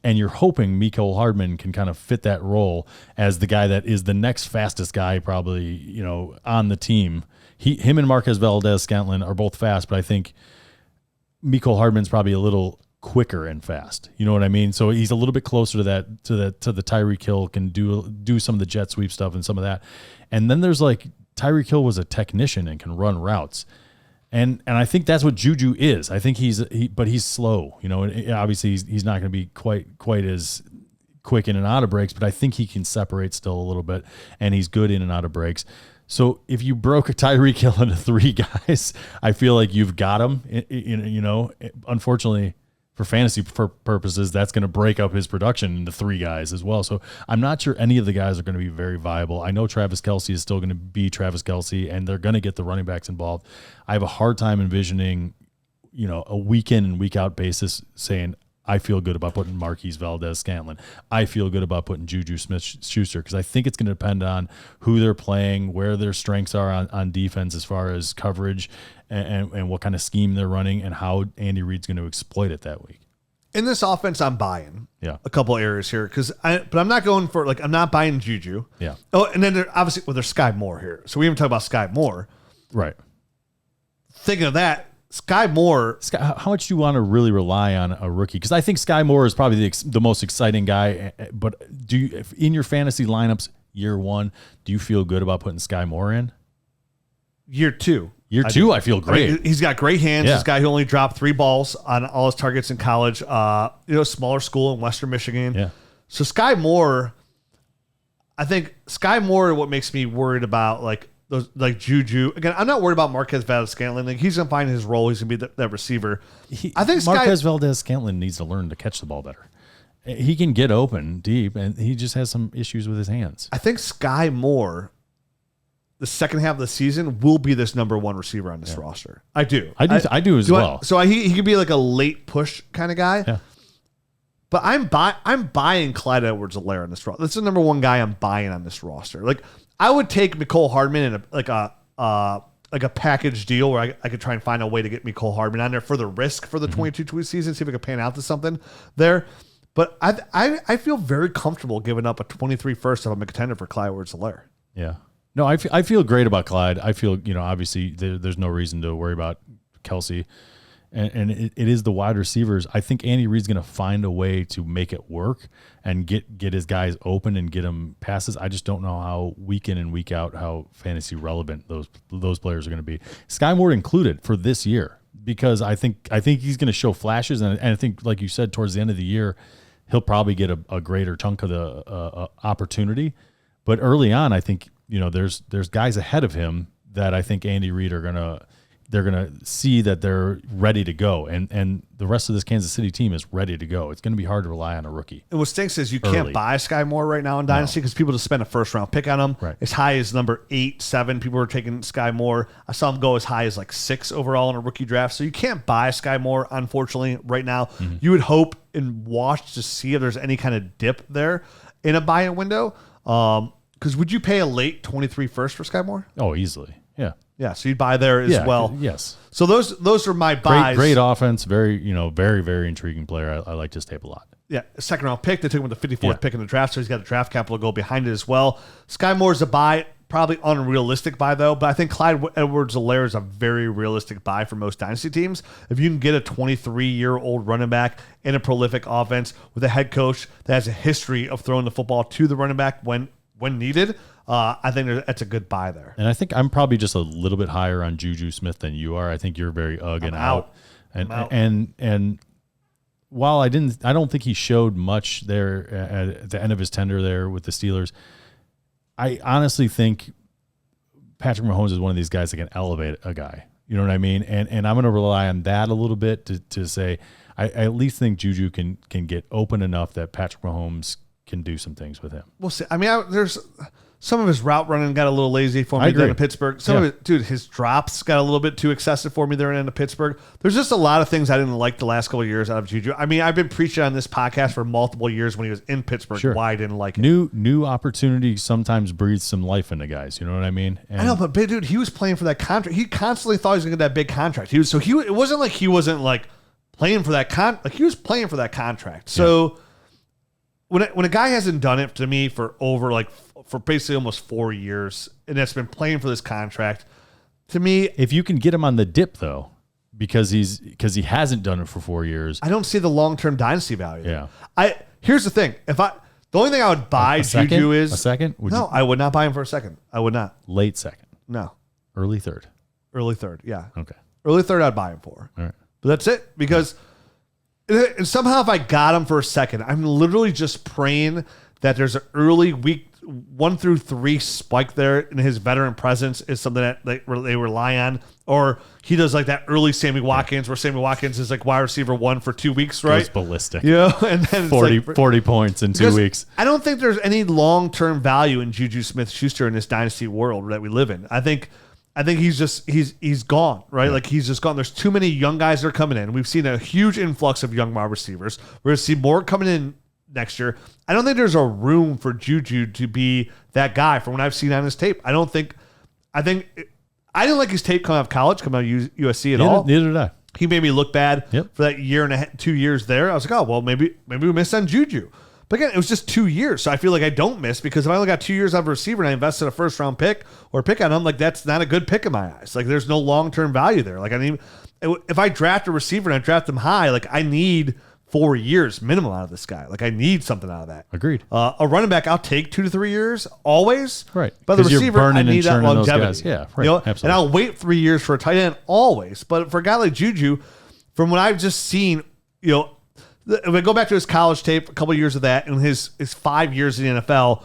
And you're hoping Mecole Hardman can kind of fit that role as the guy that is the next fastest guy probably, on the team. Him and Marquez Valdes-Scantling are both fast, but I think Mecole Hardman's probably a little quicker and fast. You know what I mean? So he's a little bit closer to that, to the Tyreek Hill, can do some of the jet sweep stuff and some of that. And then there's Tyreek Hill was a technician and can run routes. And I think that's what Juju is. I think but he's slow, and obviously he's not going to be quite as quick in and out of breaks, but I think he can separate still a little bit, and he's good in and out of breaks. So if you broke a Tyreek Hill into 3 guys, I feel like you've got him. Unfortunately, for fantasy purposes, that's going to break up his production into 3 guys as well. So I'm not sure any of the guys are going to be very viable. I know Travis Kelsey is still going to be Travis Kelsey, and they're going to get the running backs involved. I have a hard time envisioning, a week in and week out basis saying, I feel good about putting Marquise Valdez-Scantling. I feel good about putting Juju Smith-Schuster, because I think it's going to depend on who they're playing, where their strengths are on defense as far as coverage and what kind of scheme they're running and how Andy Reid's going to exploit it that week. In this offense, I'm buying a couple areas here but I'm not going for I'm not buying Juju. Yeah. Oh, and then there's Skye Moore here. So we haven't talked about Skye Moore. Right. Thinking of that, Skye Moore. How much do you want to really rely on a rookie? Because I think Skye Moore is probably the most exciting guy. But in your fantasy lineups, year 1, do you feel good about putting Skye Moore in? Year 2. Year 2, I feel great. I mean, he's got great hands. Yeah. This guy who only dropped 3 balls on all his targets in college. Smaller school in Western Michigan. Yeah. So Skye Moore, I think Skye Moore, what makes me worried about those Juju. Again, I'm not worried about Marquez Valdez-Scantling. He's gonna find his role. He's gonna be that receiver. I think Marquez Valdez-Scantling needs to learn to catch the ball better. He can get open deep, and he just has some issues with his hands. I think Skye Moore, the second half of the season, will be this number 1 receiver on this roster. I do. I do as well. So he could be like a late push kind of guy. Yeah. But I'm buying Clyde Edwards-Helaire on this roster. That's the number 1 guy I'm buying on this roster. I would take Mecole Hardman in a package deal where I could try and find a way to get Mecole Hardman on there for the risk for the 22 season, see if I could pan out to something there. But I feel very comfortable giving up a 23 first if I'm a contender for Clyde Edwards-Helaire. Yeah. No, I feel great about Clyde. I feel, obviously there's no reason to worry about Kelsey. And it is the wide receivers. I think Andy Reid's going to find a way to make it work and get his guys open and get them passes. I just don't know how week in and week out how fantasy relevant those players are going to be. Skye Moore included for this year, because I think he's going to show flashes, and I think, like you said, towards the end of the year, he'll probably get a greater chunk of the opportunity. But early on, I think there's guys ahead of him that I think Andy Reid they're going to see that they're ready to go. And the rest of this Kansas City team is ready to go. It's going to be hard to rely on a rookie. And what stinks is you can't buy Skye Moore right now in Dynasty because people just spend a first-round pick on him. Right. As high as number 8, 7, people were taking Skye Moore. I saw him go as high as 6 overall in a rookie draft. So you can't buy Skye Moore, unfortunately, right now. Mm-hmm. You would hope and watch to see if there's any kind of dip there in a buy-in window. Because would you pay a late 23 first for Skye Moore? Oh, easily. Yeah. Yeah, so you'd buy there as well. Yes. So those are my buys. Great offense. Very, very, very intriguing player. I like his tape a lot. Yeah, second round pick. They took him with the 54th pick in the draft, so he's got a draft capital to go behind it as well. Skye Moore's a buy, probably unrealistic buy though, but I think Clyde Edwards-Helaire is a very realistic buy for most dynasty teams. If you can get a 23-year-old running back in a prolific offense with a head coach that has a history of throwing the football to the running back when needed, I think that's a good buy there. And I think I'm probably just a little bit higher on Juju Smith than you are. I think you're very and out. And while I don't think he showed much there at the end of his tender there with the Steelers. I honestly think Patrick Mahomes is one of these guys that can elevate a guy. You know what I mean? And I'm going to rely on that a little bit to say I at least think Juju can get open enough that Patrick Mahomes can do some things with him. We'll see. I mean, there's some of his route running got a little lazy for me there in Pittsburgh. Some of it, his drops got a little bit too excessive for me there in Pittsburgh. There's just a lot of things I didn't like the last couple of years out of Juju. I mean, I've been preaching on this podcast for multiple years when he was in Pittsburgh why I didn't like it. New opportunity sometimes breathes some life into guys. You know what I mean? I know, but dude, he was playing for that contract. He constantly thought he was going to get that big contract. It wasn't like he wasn't playing for that he was playing for that contract. So when a guy hasn't done it to me for over for basically almost 4 years and that's been playing for this contract, to me, if you can get him on the dip though, because he hasn't done it for 4 years, I don't see the long-term dynasty value. Yeah. Here's the thing. The only thing I would buy Juju is a second. I would not buy him for a second. I would not. Late second. No. Early third. Early third. Yeah. Okay. Early third I'd buy him for. All right. But that's it because And somehow if I got him for a second, I'm literally just praying that there's an early week 1 through 3 spike there, and his veteran presence is something that they rely on, or he does like that early Sammy Watkins, where Sammy Watkins is like wide receiver 1 for 2 weeks, right? Goes ballistic. Yeah, and then 40 points in 2 weeks. I don't think there's any long-term value in Juju Smith-Schuster in this dynasty world that we live in. I think he's gone, right? Yeah. Like he's just gone. There's too many young guys that are coming in. We've seen a huge influx of young wide receivers. We're going to see more coming in next year. I don't think there's a room for Juju to be that guy from what I've seen on his tape. I didn't like his tape coming out of college, coming out of USC at all. Neither did I. He made me look bad Yep. for that year and a half, 2 years there. I was like, oh, well, maybe we missed on Juju. But again, it was just 2 years. So I feel like I don't miss, because if I only got 2 years out of a receiver and I invested a first round pick or pick on him, like that's not a good pick in my eyes. Like there's no long-term value there. Like if I draft a receiver and I draft him high, like I need 4 years minimum out of this guy. Like I need something out of that. Agreed. A running back, I'll take 2 to 3 years always. Right. But the 'Cause you're receiver, I burning and need that churning those longevity. guys. Yeah, right. You know? Absolutely. And I'll wait 3 years for a tight end always. But for a guy like Juju, from what I've just seen, if I go back to his college tape, a couple of years of that, and his 5 years in the NFL,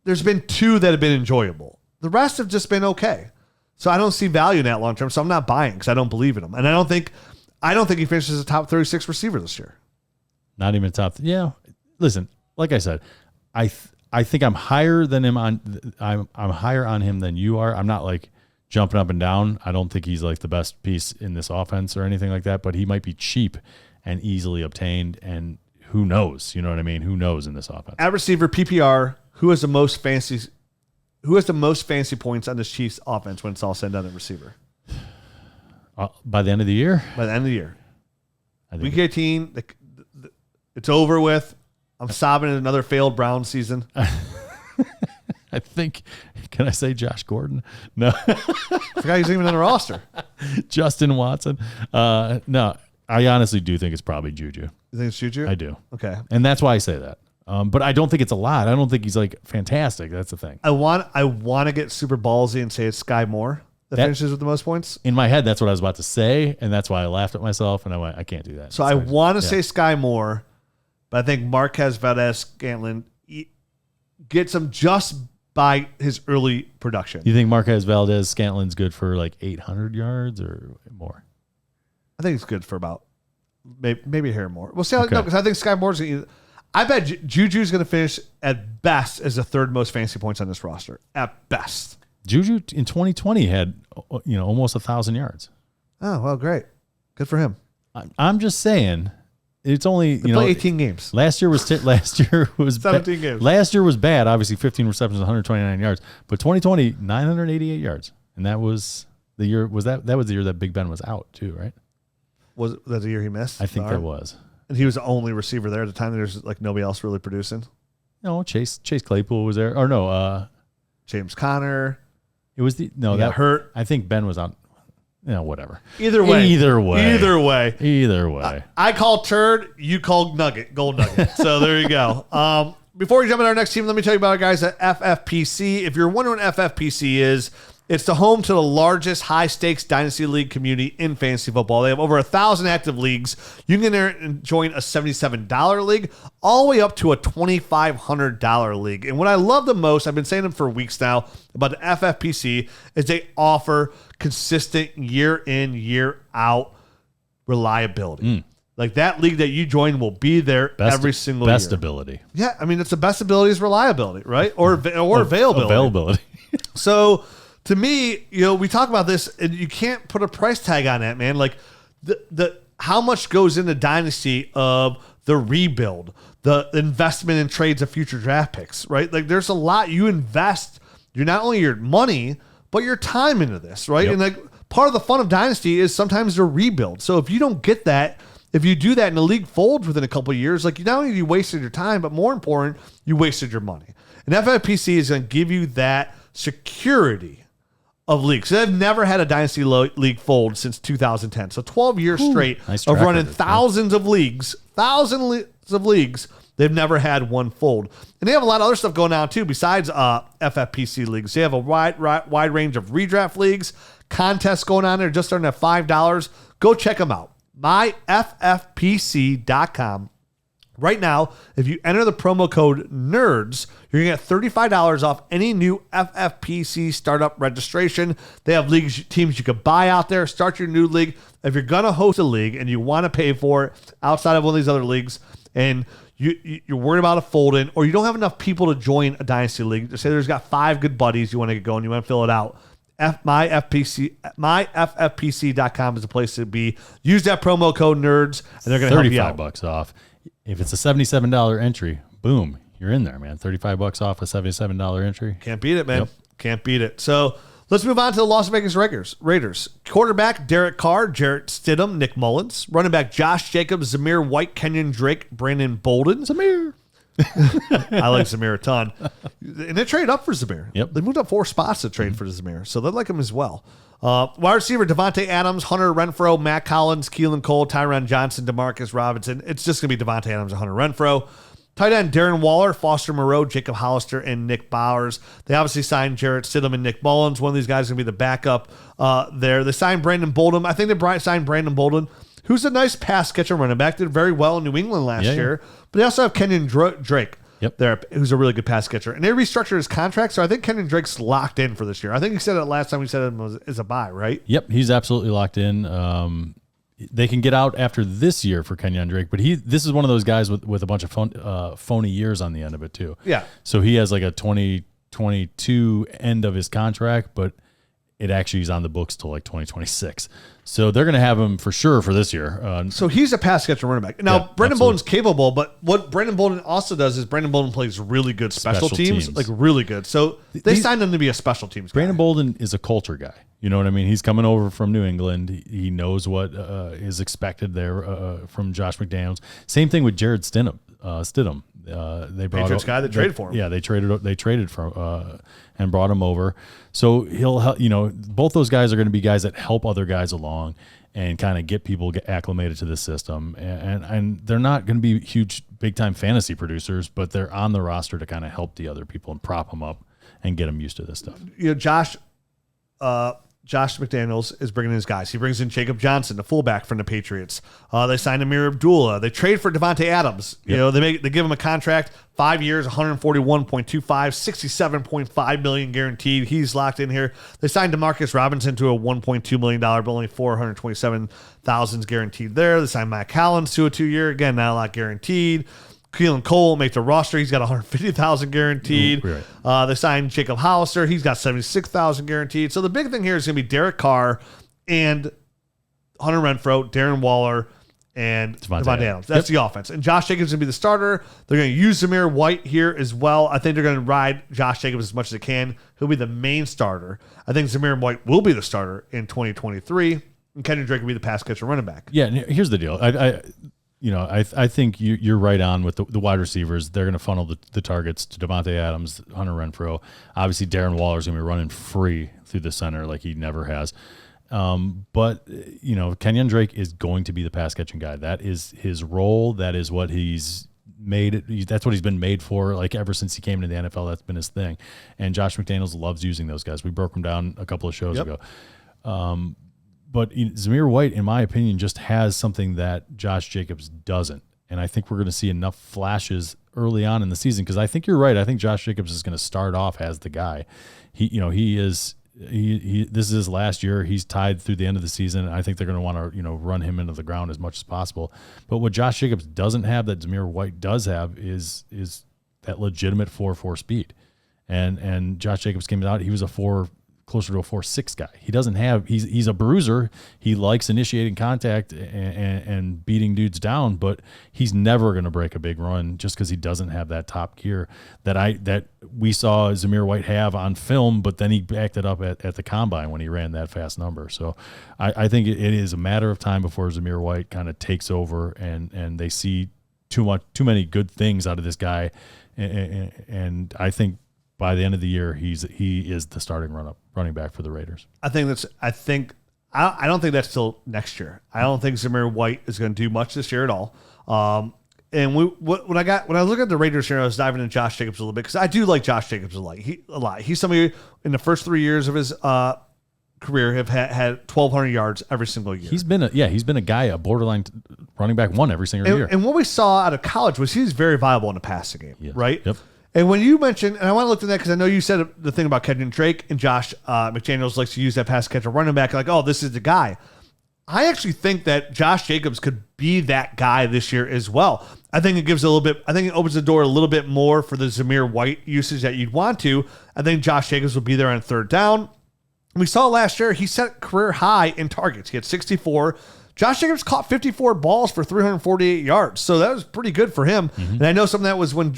there's been 2 that have been enjoyable. The rest have just been okay. So I don't see value in that long term. So I'm not buying because I don't believe in him, and I don't think he finishes a top 36 receiver this year. Not even top. Yeah. Listen, like I said, I think I'm higher than him I'm higher on him than you are. I'm not like jumping up and down. I don't think he's like the best piece in this offense or anything like that, but he might be cheap and easily obtained, and who knows? You know what I mean? Who knows in this offense? At receiver, PPR, who has the most fancy points on this Chiefs offense when it's all said and done at receiver? By the end of the year? By the end of the year. I think Week 18, it's over with. I'm sobbing in another failed Brown season. I think, can I say Josh Gordon? No. I forgot he's even on the roster. Justin Watson. No, I honestly do think it's probably Juju. You think it's Juju? I do. Okay. And that's why I say that. But I don't think it's a lot. I don't think he's like fantastic. That's the thing. I want to get super ballsy and say it's Skye Moore that finishes with the most points. In my head, that's what I was about to say, and that's why I laughed at myself, and I went, I can't do that. So I want to say Skye Moore, but I think Marquez Valdez-Scantling gets him just by his early production. You think Marquez Valdez-Scantling's good for like 800 yards or more? I think it's good for about maybe a hair more. We'll see how, Okay. no, because I think Skye Moore's going to, I bet Juju's going to finish at best as the 3rd most fantasy points on this roster. At best. Juju in 2020 had almost 1,000 yards. Oh, well, great. Good for him. I'm just saying, it's only They play 18 games. Last year was 17 games. Last year was bad. Obviously, 15 receptions, 129 yards. But 2020, 988 yards, and that was the year. That was the year that Big Ben was out too, right? Was that the year he missed? I think that was. And he was the only receiver there at the time. There's like nobody else really producing. No, Chase Claypool was there, or no? James Conner. It was that hurt. I think Ben was on. Whatever. Either way. I call turd, you call gold nugget. So there you go. Before we jump into our next team, let me tell you about our guys at FFPC. If you're wondering what FFPC is, it's the home to the largest high-stakes dynasty league community in fantasy football. They have over 1,000 active leagues. You can get there and join a $77 league all the way up to a $2,500 league. And what I love the most, I've been saying them for weeks now, about the FFPC is they offer consistent year in, year out reliability. Like that league that you join will be there every single year. Best ability. Yeah, I mean, it's the best ability is reliability, right? Or availability. So to me, we talk about this, and you can't put a price tag on that, man. Like the how much goes into Dynasty of the rebuild, the investment in trades of future draft picks, right? Like there's a lot you invest. You're not only your money, but your time into this, right? Yep. And like part of the fun of Dynasty is sometimes the rebuild. So if you don't get that, if you do that and the league folds within a couple of years, like not only you wasted your time, but more important, you wasted your money. And FFPC is going to give you that security of leagues. So they've never had a Dynasty league fold since 2010. So 12 years straight nice of track running record, thousands of leagues. They've never had one fold. And they have a lot of other stuff going on too besides FFPC leagues. They have a wide range of redraft leagues, contests going on there just starting at $5. Go check them out. myffpc.com. Right now, if you enter the promo code NERDS, you're going to get $35 off any new FFPC startup registration. They have leagues, teams you could buy out there, start your new league. If you're going to host a league and you want to pay for it outside of one of these other leagues, and you're worried about a fold-in, or you don't have enough people to join a Dynasty league, just say there's got 5 good buddies you want to get going, you want to fill it out, myffpc.com is the place to be. Use that promo code NERDS, and they're going to help you out. $35 off. If it's a $77 entry, boom, you're in there, man. $35 off a $77 entry. Can't beat it, man. Yep. Can't beat it. So let's move on to the Las Vegas Raiders. Quarterback, Derek Carr, Jarrett Stidham, Nick Mullins. Running back, Josh Jacobs, Zamir White, Kenyon Drake, Brandon Bolden. Zamir. I like Zamir a ton. And they traded up for Zamir. Yep. They moved up 4 spots to trade for Zamir, so they like him as well. Wide receiver, Devontae Adams, Hunter Renfrow, Matt Collins, Keelan Cole, Tyron Johnson, Demarcus Robinson. It's just going to be Devontae Adams and Hunter Renfrow. Tight end, Darren Waller, Foster Moreau, Jacob Hollister, and Nick Bowers. They obviously signed Jarrett Stidham and Nick Mullins. One of these guys is going to be the backup there. They signed Brandon Bolden. I think they signed Brandon Bolden, who's a nice pass catcher running back. Did very well in New England last year. But they also have Kenyon Drake. Yep. There, who's a really good pass catcher. And they restructured his contract, so I think Kenyon Drake's locked in for this year. I think he said it last time we said it was a buy, right? Yep, he's absolutely locked in. They can get out after this year for Kenyon Drake, but this is one of those guys with a bunch of phony years on the end of it too. Yeah. So he has like a 2022 end of his contract, but it actually is on the books till like 2026. So they're going to have him for sure for this year. So he's a pass catcher running back. Now, yeah, Brandon Bolden's capable, but what Brandon Bolden also does is Brandon Bolden plays really good special teams, like really good. So they signed him to be a special teams guy. Brandon Bolden is a culture guy. You know what I mean? He's coming over from New England. He knows what is expected there from Josh McDaniels. Same thing with Jarrett Stidham. They brought Patriots guy that traded for him. Yeah, they traded from and brought him over. So he'll help. Both those guys are going to be guys that help other guys along and kind of get people acclimated to the system. And they're not going to be huge, big time fantasy producers, but they're on the roster to kind of help the other people and prop them up and get them used to this stuff. Josh McDaniels is bringing in his guys. He brings in Jacob Johnson, the fullback from the Patriots. They signed Amir Abdullah. They trade for Devontae Adams. Yep. They give him a contract, 5 years, 141.25, $67.5 million guaranteed. He's locked in here. They signed Demarcus Robinson to a $1.2 million, but only $427,000 guaranteed there. They signed Matt Collins to a 2-year, again, not a lot guaranteed. Keelan Cole make the roster. He's got $150,000 guaranteed. Right. They signed Jacob Hollister. He's got $76,000 guaranteed. So the big thing here is going to be Derek Carr and Hunter Renfrow, Darren Waller, and Devontae Adams. That's the offense. And Josh Jacobs is going to be the starter. They're going to use Zamir White here as well. I think they're going to ride Josh Jacobs as much as they can. He'll be the main starter. I think Zamir White will be the starter in 2023. And Kenyon Drake will be the pass catcher running back. Yeah, and here's the deal. I think you're right on with the wide receivers. They're going to funnel the targets to Devontae Adams, Hunter Renfrow. Obviously, Darren Waller's going to be running free through the center like he never has. But Kenyon Drake is going to be the pass catching guy. That is his role. That is what he's made. That's what he's been made for. Like ever since he came into the NFL, that's been his thing. And Josh McDaniels loves using those guys. We broke them down a couple of shows ago. But Zamir White, in my opinion, just has something that Josh Jacobs doesn't. And I think we're going to see enough flashes early on in the season because I think you're right. I think Josh Jacobs is going to start off as the guy. This is his last year. He's tied through the end of the season. And I think they're going to want to, run him into the ground as much as possible. But what Josh Jacobs doesn't have that Zamir White does have is that legitimate 4.4 speed. And Josh Jacobs came out, he was closer to a 4.6 guy. He doesn't have. He's a bruiser. He likes initiating contact and beating dudes down, but he's never going to break a big run just because he doesn't have that top gear that we saw Zamir White have on film. But then he backed it up at the combine when he ran that fast number. So I think it is a matter of time before Zamir White kind of takes over and they see too many good things out of this guy, and I think by the end of the year, he is the starting running back for the Raiders. I don't think that's till next year. I don't think Zamir White is going to do much this year at all. And when I look at the Raiders here, I was diving into Josh Jacobs a little bit because I do like Josh Jacobs a lot. He's somebody in the first 3 years of his career have had 1,200 yards every single year. He's been a guy, a borderline running back one every single year. And what we saw out of college was he's very viable in the passing game, right? Yep. And when you mentioned, and I want to look at that because I know you said the thing about Kenyon Drake and Josh McDaniels likes to use that pass catcher running back, like, oh, this is the guy. I actually think that Josh Jacobs could be that guy this year as well. I think it gives a little bit, I think it opens the door a little bit more for the Zamir White usage that you'd want to. I think Josh Jacobs will be there on third down. We saw last year, he set career high in targets. He had 64. Josh Jacobs caught 54 balls for 348 yards. So that was pretty good for him. Mm-hmm. And I know some of that was when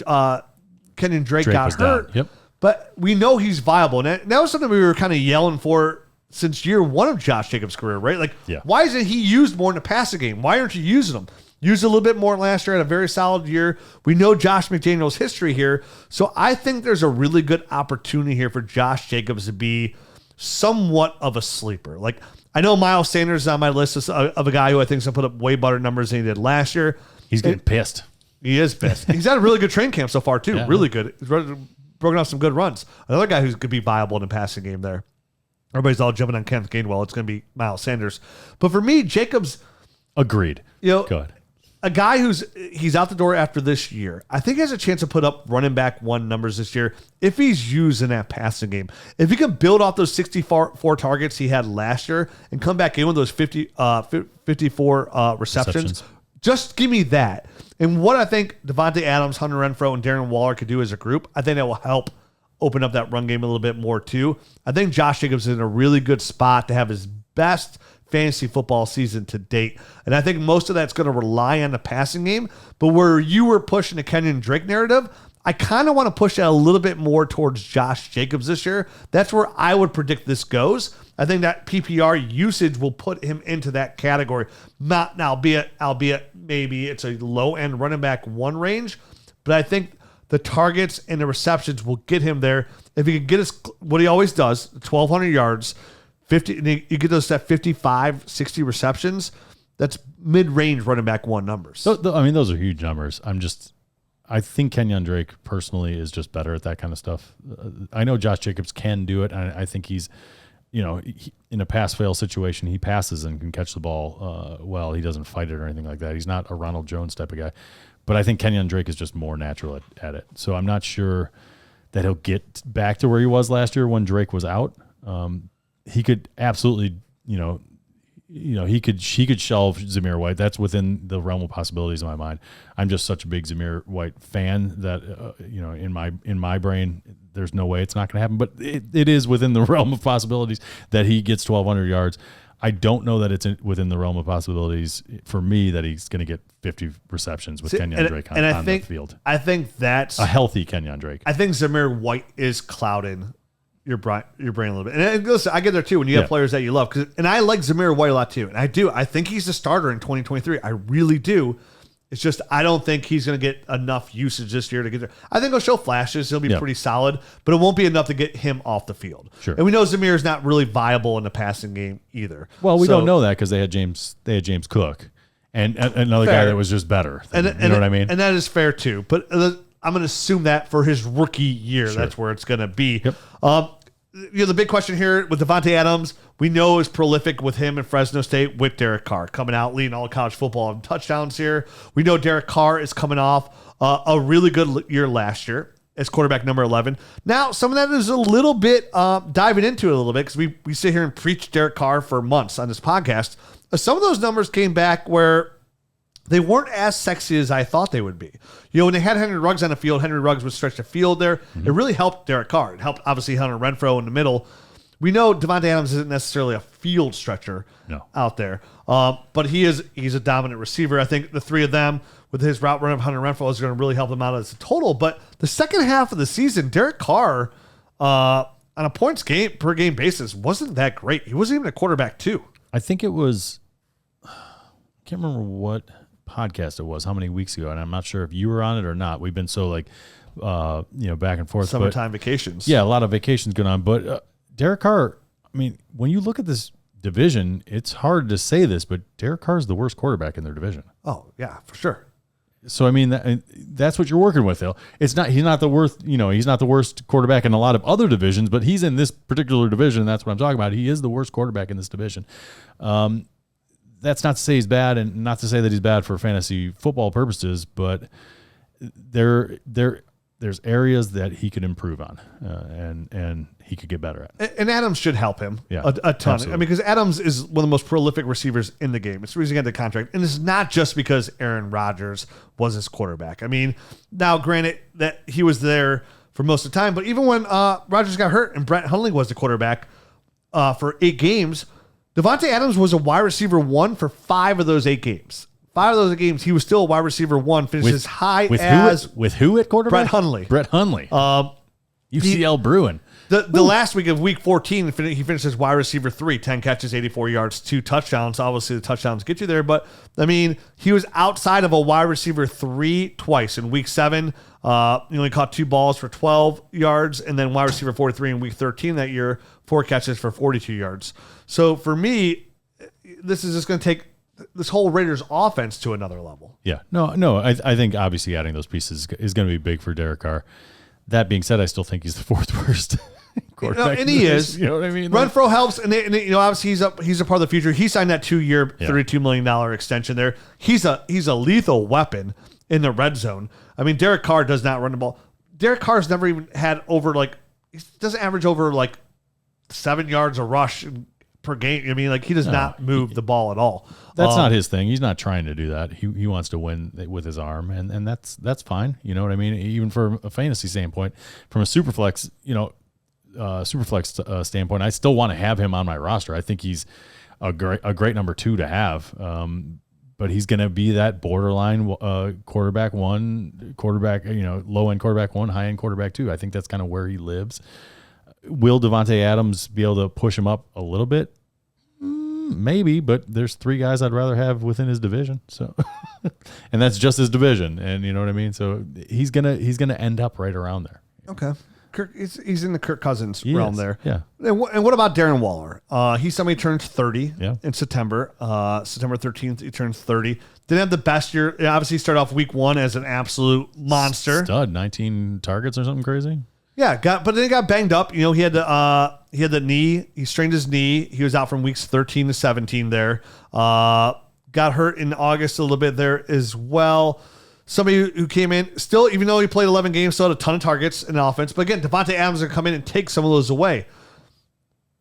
Kenyon Drake got hurt. Yep. But we know he's viable. And that was something we were kind of yelling for since year one of Josh Jacobs' career, right? Like, why isn't he used more in the passing game? Why aren't you using him? Used a little bit more last year, had a very solid year. We know Josh McDaniels' history here. So I think there's a really good opportunity here for Josh Jacobs to be somewhat of a sleeper. Like, I know Miles Sanders is on my list of a guy who I think is going to put up way better numbers than he did last year. He's getting pissed. He is pissed. He's had a really good training camp so far, too. Really good. He's broken off some good runs. Another guy who could be viable in the passing game there. Everybody's all jumping on Kenneth Gainwell. It's going to be Miles Sanders. But for me, Jacobs... Agreed. Go ahead. A guy he's out the door after this year, I think he has a chance to put up running back one numbers this year if he's used in that passing game. If he can build off those 64 targets he had last year and come back in with those 54 receptions, just give me that. And what I think Devontae Adams, Hunter Renfrow, and Darren Waller could do as a group, I think that will help open up that run game a little bit more too. I think Josh Jacobs is in a really good spot to have his best fantasy football season to date. And I think most of that's going to rely on the passing game. But where you were pushing the Kenyon Drake narrative, I kind of want to push that a little bit more towards Josh Jacobs this year. That's where I would predict this goes. I think that PPR usage will put him into that category. Not now, albeit maybe it's a low-end running back one range. But I think the targets and the receptions will get him there. If he can get us what he always does, 1,200 yards, 50, you get those at 55, 60 receptions. That's mid-range running back one numbers. I mean, those are huge numbers. I think Kenyon Drake personally is just better at that kind of stuff. I know Josh Jacobs can do it. I think he's, in a pass-fail situation, he passes and can catch the ball well. He doesn't fight it or anything like that. He's not a Ronald Jones type of guy. But I think Kenyon Drake is just more natural at it. So I'm not sure that he'll get back to where he was last year when Drake was out. He could absolutely, he could shelve Zamir White. That's within the realm of possibilities in my mind. I'm just such a big Zamir White fan that, in my brain, there's no way it's not going to happen. But it is within the realm of possibilities that he gets 1,200 yards. I don't know that it's within the realm of possibilities for me that he's going to get 50 receptions with Kenyon Drake on the field. I think that's a healthy Kenyon Drake. I think Zamir White is clouding your brain a little bit. And listen, I get there too when you have players that you love. And I like Zamir White a lot too. And I do. I think he's a starter in 2023. I really do. It's just I don't think he's going to get enough usage this year to get there. I think he'll show flashes. He'll be pretty solid, but it won't be enough to get him off the field. Sure. And we know Zamir is not really viable in the passing game either. Well, we don't know that because they had James Cook and another guy that was just better. You know what I mean? And that is fair too. But I'm going to assume that for his rookie year, that's where it's going to be. Yep. The big question here with Devontae Adams, we know is prolific with him in Fresno State with Derek Carr coming out, leading all of college football in touchdowns here. We know Derek Carr is coming off a really good year last year as quarterback number 11. Now, some of that is a little bit diving into it a little bit because we sit here and preach Derek Carr for months on this podcast. Some of those numbers came back where they weren't as sexy as I thought they would be. When they had Henry Ruggs on the field, Henry Ruggs would stretch the field there. Mm-hmm. It really helped Derek Carr. It helped, obviously, Hunter Renfrow in the middle. We know Devontae Adams isn't necessarily a field stretcher out there, but he's a dominant receiver. I think the three of them, with his route run of Hunter Renfrow, is going to really help them out as a total. But the second half of the season, Derek Carr, on a points per game basis, wasn't that great. He wasn't even a quarterback, too. I think it was, I can't remember what podcast it was, how many weeks ago, and I'm not sure if you were on it or not. We've been so back and forth. Summertime vacations. Yeah, a lot of vacations going on. But Derek Carr, I mean, when you look at this division, it's hard to say this, but Derek Carr is the worst quarterback in their division. Oh, yeah, for sure. So I mean, that's what you're working with, though. He's not the worst. He's not the worst quarterback in a lot of other divisions, but he's in this particular division. And that's what I'm talking about. He is the worst quarterback in this division. That's not to say he's bad, and not to say that he's bad for fantasy football purposes, but there's areas that he could improve on, and he could get better at. And Adams should help him a ton. Absolutely. I mean, because Adams is one of the most prolific receivers in the game. It's the reason he got the contract. And it's not just because Aaron Rodgers was his quarterback. I mean, now granted that he was there for most of the time, but even when Rodgers got hurt and Brett Hundley was the quarterback for 8 games, Davante Adams was a wide receiver 1 for 5 of those 8 games. 5 of those games, he was still a wide receiver 1, finished as high as... With who at quarterback? Brett Hundley. Brett Hundley. UCL Bruin. The last week of week 14, he finished as wide receiver 3, 10 catches, 84 yards, 2 touchdowns. Obviously, the touchdowns get you there. But, I mean, he was outside of a wide receiver 3 twice. In week 7, he only caught 2 balls for 12 yards. And then wide receiver 43 in week 13 that year, 4 catches for 42 yards. So, for me, this is just going to take this whole Raiders offense to another level. Yeah. No. I think obviously adding those pieces is going to be big for Derek Carr. That being said, I still think he's the 4th worst quarterback. And he is. You know what I mean? Renfro helps, and obviously he's a part of the future. He signed that 2-year, $32 million extension there. He's a lethal weapon in the red zone. I mean, Derek Carr does not run the ball. Derek Carr's never even had he doesn't average over 7 yards a rush per game. I mean, he does not move the ball at all. That's not his thing. He's not trying to do that. He wants to win with his arm, and that's fine. You know what I mean? Even from a fantasy standpoint, from a superflex, standpoint, I still want to have him on my roster. I think he's a great number 2 to have. But he's going to be that borderline quarterback 1, low end quarterback 1, high end quarterback 2. I think that's kind of where he lives. Will Davante Adams be able to push him up a little bit? Maybe, but there's 3 guys I'd rather have within his division. So, and that's just his division, and you know what I mean. So he's gonna end up right around there. Okay, he's in the Kirk Cousins realm there. Yeah. And what about Darren Waller? He turns 30 in September. September 13th, he turns 30. Didn't have the best year. Obviously, he started off week 1 as an absolute monster. Stud, 19 targets or something crazy. Yeah, but then he got banged up. He had the knee. He strained his knee. He was out from weeks 13 to 17 there. Got hurt in August a little bit there as well. Somebody who came in still, even though he played 11 games, still had a ton of targets in the offense. But again, Davante Adams is going to come in and take some of those away.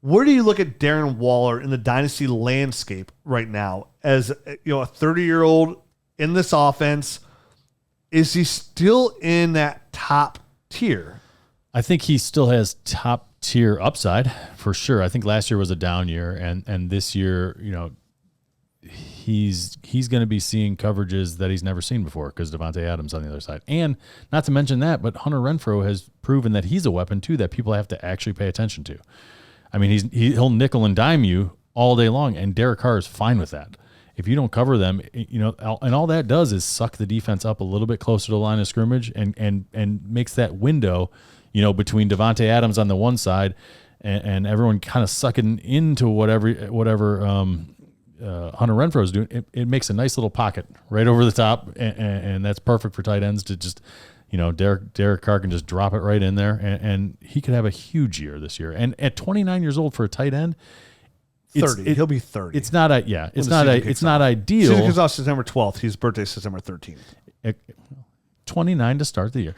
Where do you look at Darren Waller in the dynasty landscape right now as a 30-year-old in this offense? Is he still in that top tier? I think he still has top tier upside for sure. I think last year was a down year, and this year, he's going to be seeing coverages that he's never seen before because Davante Adams on the other side. And not to mention that, but Hunter Renfrow has proven that he's a weapon too that people have to actually pay attention to. I mean, he'll nickel and dime you all day long, and Derek Carr is fine with that. If you don't cover them, and all that does is suck the defense up a little bit closer to the line of scrimmage and makes that window, between Davante Adams on the one side and everyone kind of sucking into whatever Hunter Renfrow is doing. It makes a nice little pocket right over the top, and that's perfect for tight ends to just, Derek Carr can just drop it right in there, and he could have a huge year this year. And at 29 years old for a tight end, 30. He'll be 30. It's not ideal. Season kicks off September 12th. His birthday is September 13th. 29 to start the year.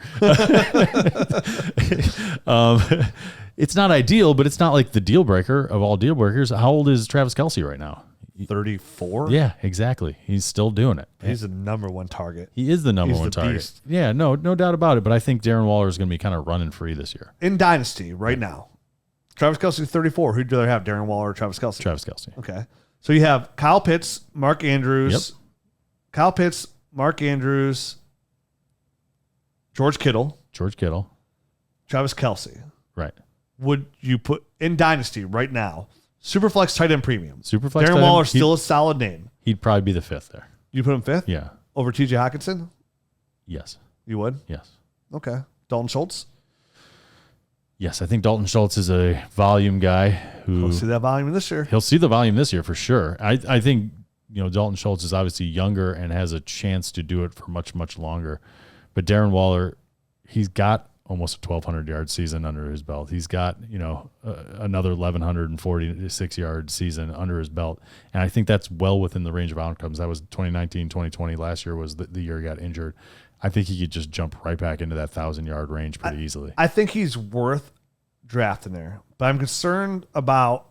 It's not ideal, but it's not like the deal breaker of all deal breakers. How old is Travis Kelsey right now? 34. Yeah, exactly. He's still doing it. He's the number 1 target. He is the number 1 target. Beast. Yeah, no doubt about it. But I think Darren Waller is going to be kind of running free this year. In Dynasty right now, Travis Kelsey 34. Who'd you rather have, Darren Waller or Travis Kelsey? Travis Kelsey. Okay. So you have Kyle Pitts, Mark Andrews. Yep. Kyle Pitts, Mark Andrews, George Kittle, Travis Kelsey. Right. Would you put in Dynasty right now? Superflex tight end premium. Darren Waller still a solid name. He'd probably be the 5th there. You put him 5th? Yeah. Over TJ Hawkinson? Yes. You would? Yes. Okay. Dalton Schultz? Yes, I think Dalton Schultz is a volume guy who... He'll see that volume this year. He'll see the volume this year for sure. I think Dalton Schultz is obviously younger and has a chance to do it for much, much longer. But Darren Waller, he's got almost a 1,200-yard season under his belt. He's got, another 1,146-yard season under his belt. And I think that's well within the range of outcomes. That was 2019, 2020. Last year was the year he got injured. I think he could just jump right back into that 1,000-yard range pretty easily. I think he's worth drafting there. But I'm concerned about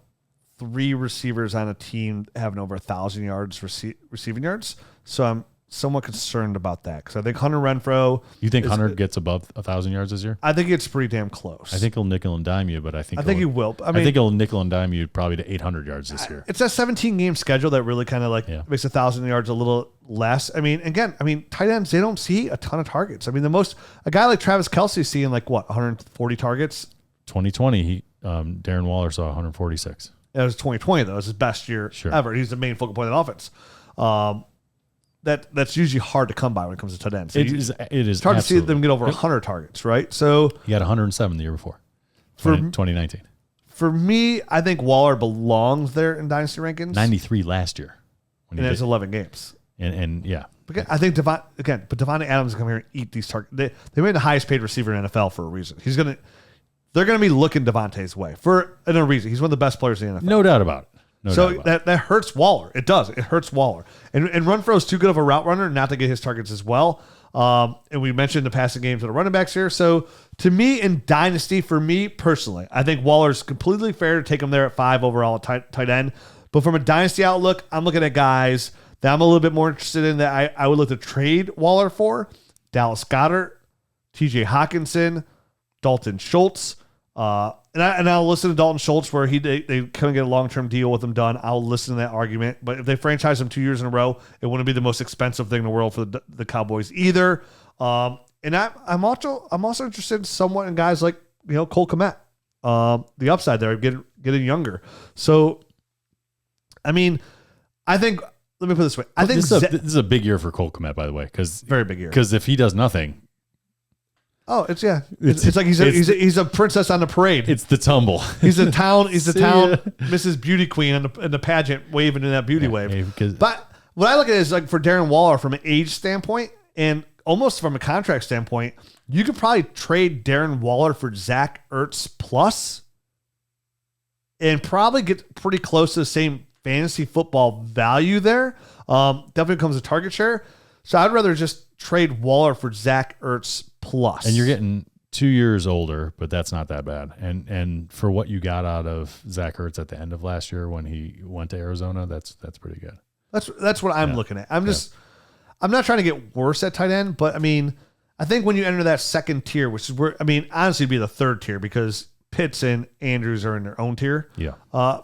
3 receivers on a team having over 1,000 yards receiving yards. So I'm somewhat concerned about that because I think Hunter Renfrow. You think Hunter gets above 1,000 yards this year? I think it's pretty damn close. I think he'll nickel and dime you, but I think he will. I think he'll nickel and dime you probably to 800 yards this year. It's that 17-game schedule that really kind of makes 1,000 yards a little less. Tight ends, they don't see a ton of targets. A guy like Travis Kelsey is seeing 140 targets. 2020, Darren Waller saw 146. It was 2020 though. It was his best year ever. He's the main focal point of the offense. That's usually hard to come by when it comes to tight ends. It's hard to see them get over 100 targets, right? So he had 107 the year before, 2019. For me, I think Waller belongs there in Dynasty rankings. 93 last year. And it's 11 games. And yeah. But I think Davante Adams is coming here and eat these targets. They made the highest paid receiver in NFL for a reason. They're going to be looking Davante's way for a reason. He's one of the best players in the NFL. No doubt about it. That hurts Waller. It does. It hurts Waller. And Renfro's too good of a route runner not to get his targets as well. And we mentioned the passing games of the running backs here. So to me, in Dynasty, for me personally, I think Waller's completely fair to take him there at 5 overall at tight end. But from a Dynasty outlook, I'm looking at guys that I'm a little bit more interested in that I would look to trade Waller for. Dallas Goedert, TJ Hawkinson, Dalton Schultz. And I'll listen to Dalton Schultz where they couldn't get a long-term deal with him done. I'll listen to that argument. But if they franchise him 2 years in a row, it wouldn't be the most expensive thing in the world for the Cowboys either. And I'm also interested somewhat in guys like Cole Kmet. The upside there, getting younger. So, I think let me put it this way. I think this is a big year for Cole Kmet, by the way, very big year. Because if he does nothing. Oh, it's like he's a princess on the parade. It's the tumble. He's the town Mrs. Beauty Queen in the pageant waving in that beauty wave. But what I look at is for Darren Waller from an age standpoint and almost from a contract standpoint, you could probably trade Darren Waller for Zach Ertz plus and probably get pretty close to the same fantasy football value there. Definitely comes a target share. So I'd rather just trade Waller for Zach Ertz plus. And you're getting 2 years older, but that's not that bad. And for what you got out of Zach Ertz at the end of last year when he went to Arizona, that's pretty good. That's what I'm looking at. I'm not trying to get worse at tight end, but I think when you enter that second tier, which is where honestly it'd be the third tier because Pitts and Andrews are in their own tier. Yeah.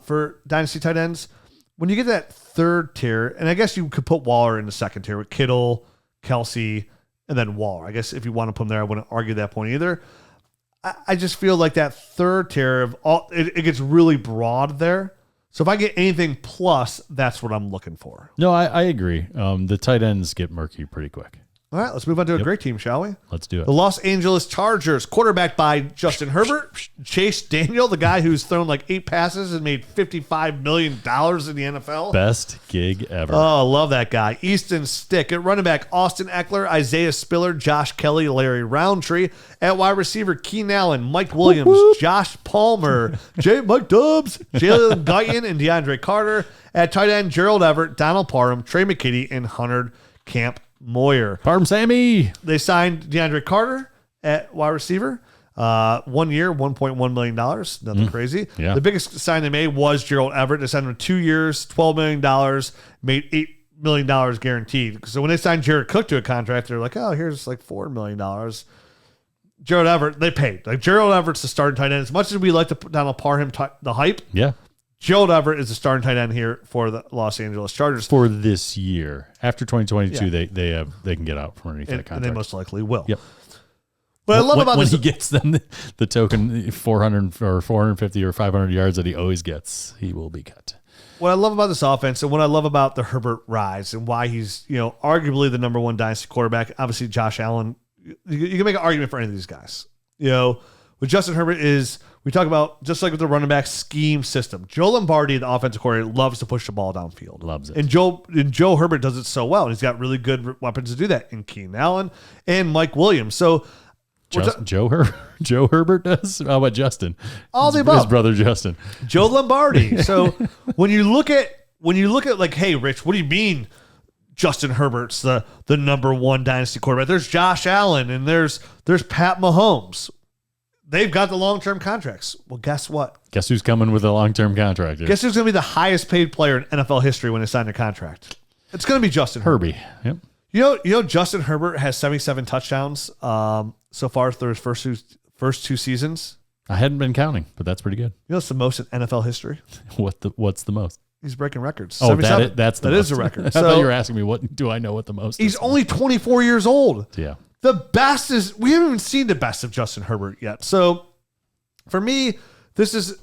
For dynasty tight ends. When you get to that third tier, and I guess you could put Waller in the second tier with Kittle, Kelsey, and then Waller. I guess if you want to put him there, I wouldn't argue that point either. I just feel like that third tier of it gets really broad there. So if I get anything plus, that's what I'm looking for. No, I agree. The tight ends get murky pretty quick. All right, let's move on to a great team, shall we? Let's do it. The Los Angeles Chargers, quarterbacked by Justin Herbert, Chase Daniel, the guy who's thrown 8 passes and made $55 million in the NFL. Best gig ever. Oh, I love that guy. Easton Stick. At running back, Austin Eckler, Isaiah Spiller, Josh Kelly, Larry Roundtree. At wide receiver, Keane Allen, Mike Williams, Josh Palmer, Mike Dubs, Jalen Guyton, and DeAndre Carter. At tight end, Gerald Everett, Donald Parham, Trey McKitty, and Hunter Camp Moyer. Parm Sammy. They signed DeAndre Carter at wide receiver. 1 year, $1.1 million. Nothing crazy. Yeah. The biggest sign they made was Gerald Everett. They signed him 2 years, $12 million, made $8 million guaranteed. So when they signed Jared Cook to a contract, they're like, oh, here's $4 million. Gerald Everett, they paid. Gerald Everett's the starting tight end. As much as we like to put down Parham the hype, yeah, Gerald Everett is the starting tight end here for the Los Angeles Chargers. For this year. After 2022, they can get out from underneath that contract. And they most likely will. Yep. What I love about when this, he gets them the token 400 or 450 or 500 yards that he always gets, he will be cut. What I love about this offense and what I love about the Herbert rise and why he's arguably the number one dynasty quarterback. Obviously, Josh Allen. You can make an argument for any of these guys. With Justin Herbert is we talk about, just like with the running back scheme system, Joe Lombardi, the offensive coordinator, loves to push the ball downfield. Loves it. And Joe Herbert does it so well. And he's got really good weapons to do that in Keane Allen and Mike Williams. So Joe Herbert does? How about Justin? All the above. His brother Justin. Joe Lombardi. So when you look at like, hey, Rich, what do you mean Justin Herbert's the number one dynasty quarterback? There's Josh Allen and there's Pat Mahomes. They've got the long-term contracts. Well, guess what? Guess who's coming with a long-term contract here? Guess who's going to be the highest paid player in NFL history when they sign a contract? It's going to be Justin Herbert. Yep. You know, Justin Herbert has 77 touchdowns so far through his first two seasons. I hadn't been counting, but that's pretty good. You know, it's the most in NFL history. What's the most? He's breaking records. Oh, that is a record. I thought you were asking me, what do I know what the most is? He's only 24 years old. Yeah. The best is, we haven't even seen the best of Justin Herbert yet. So for me, this is,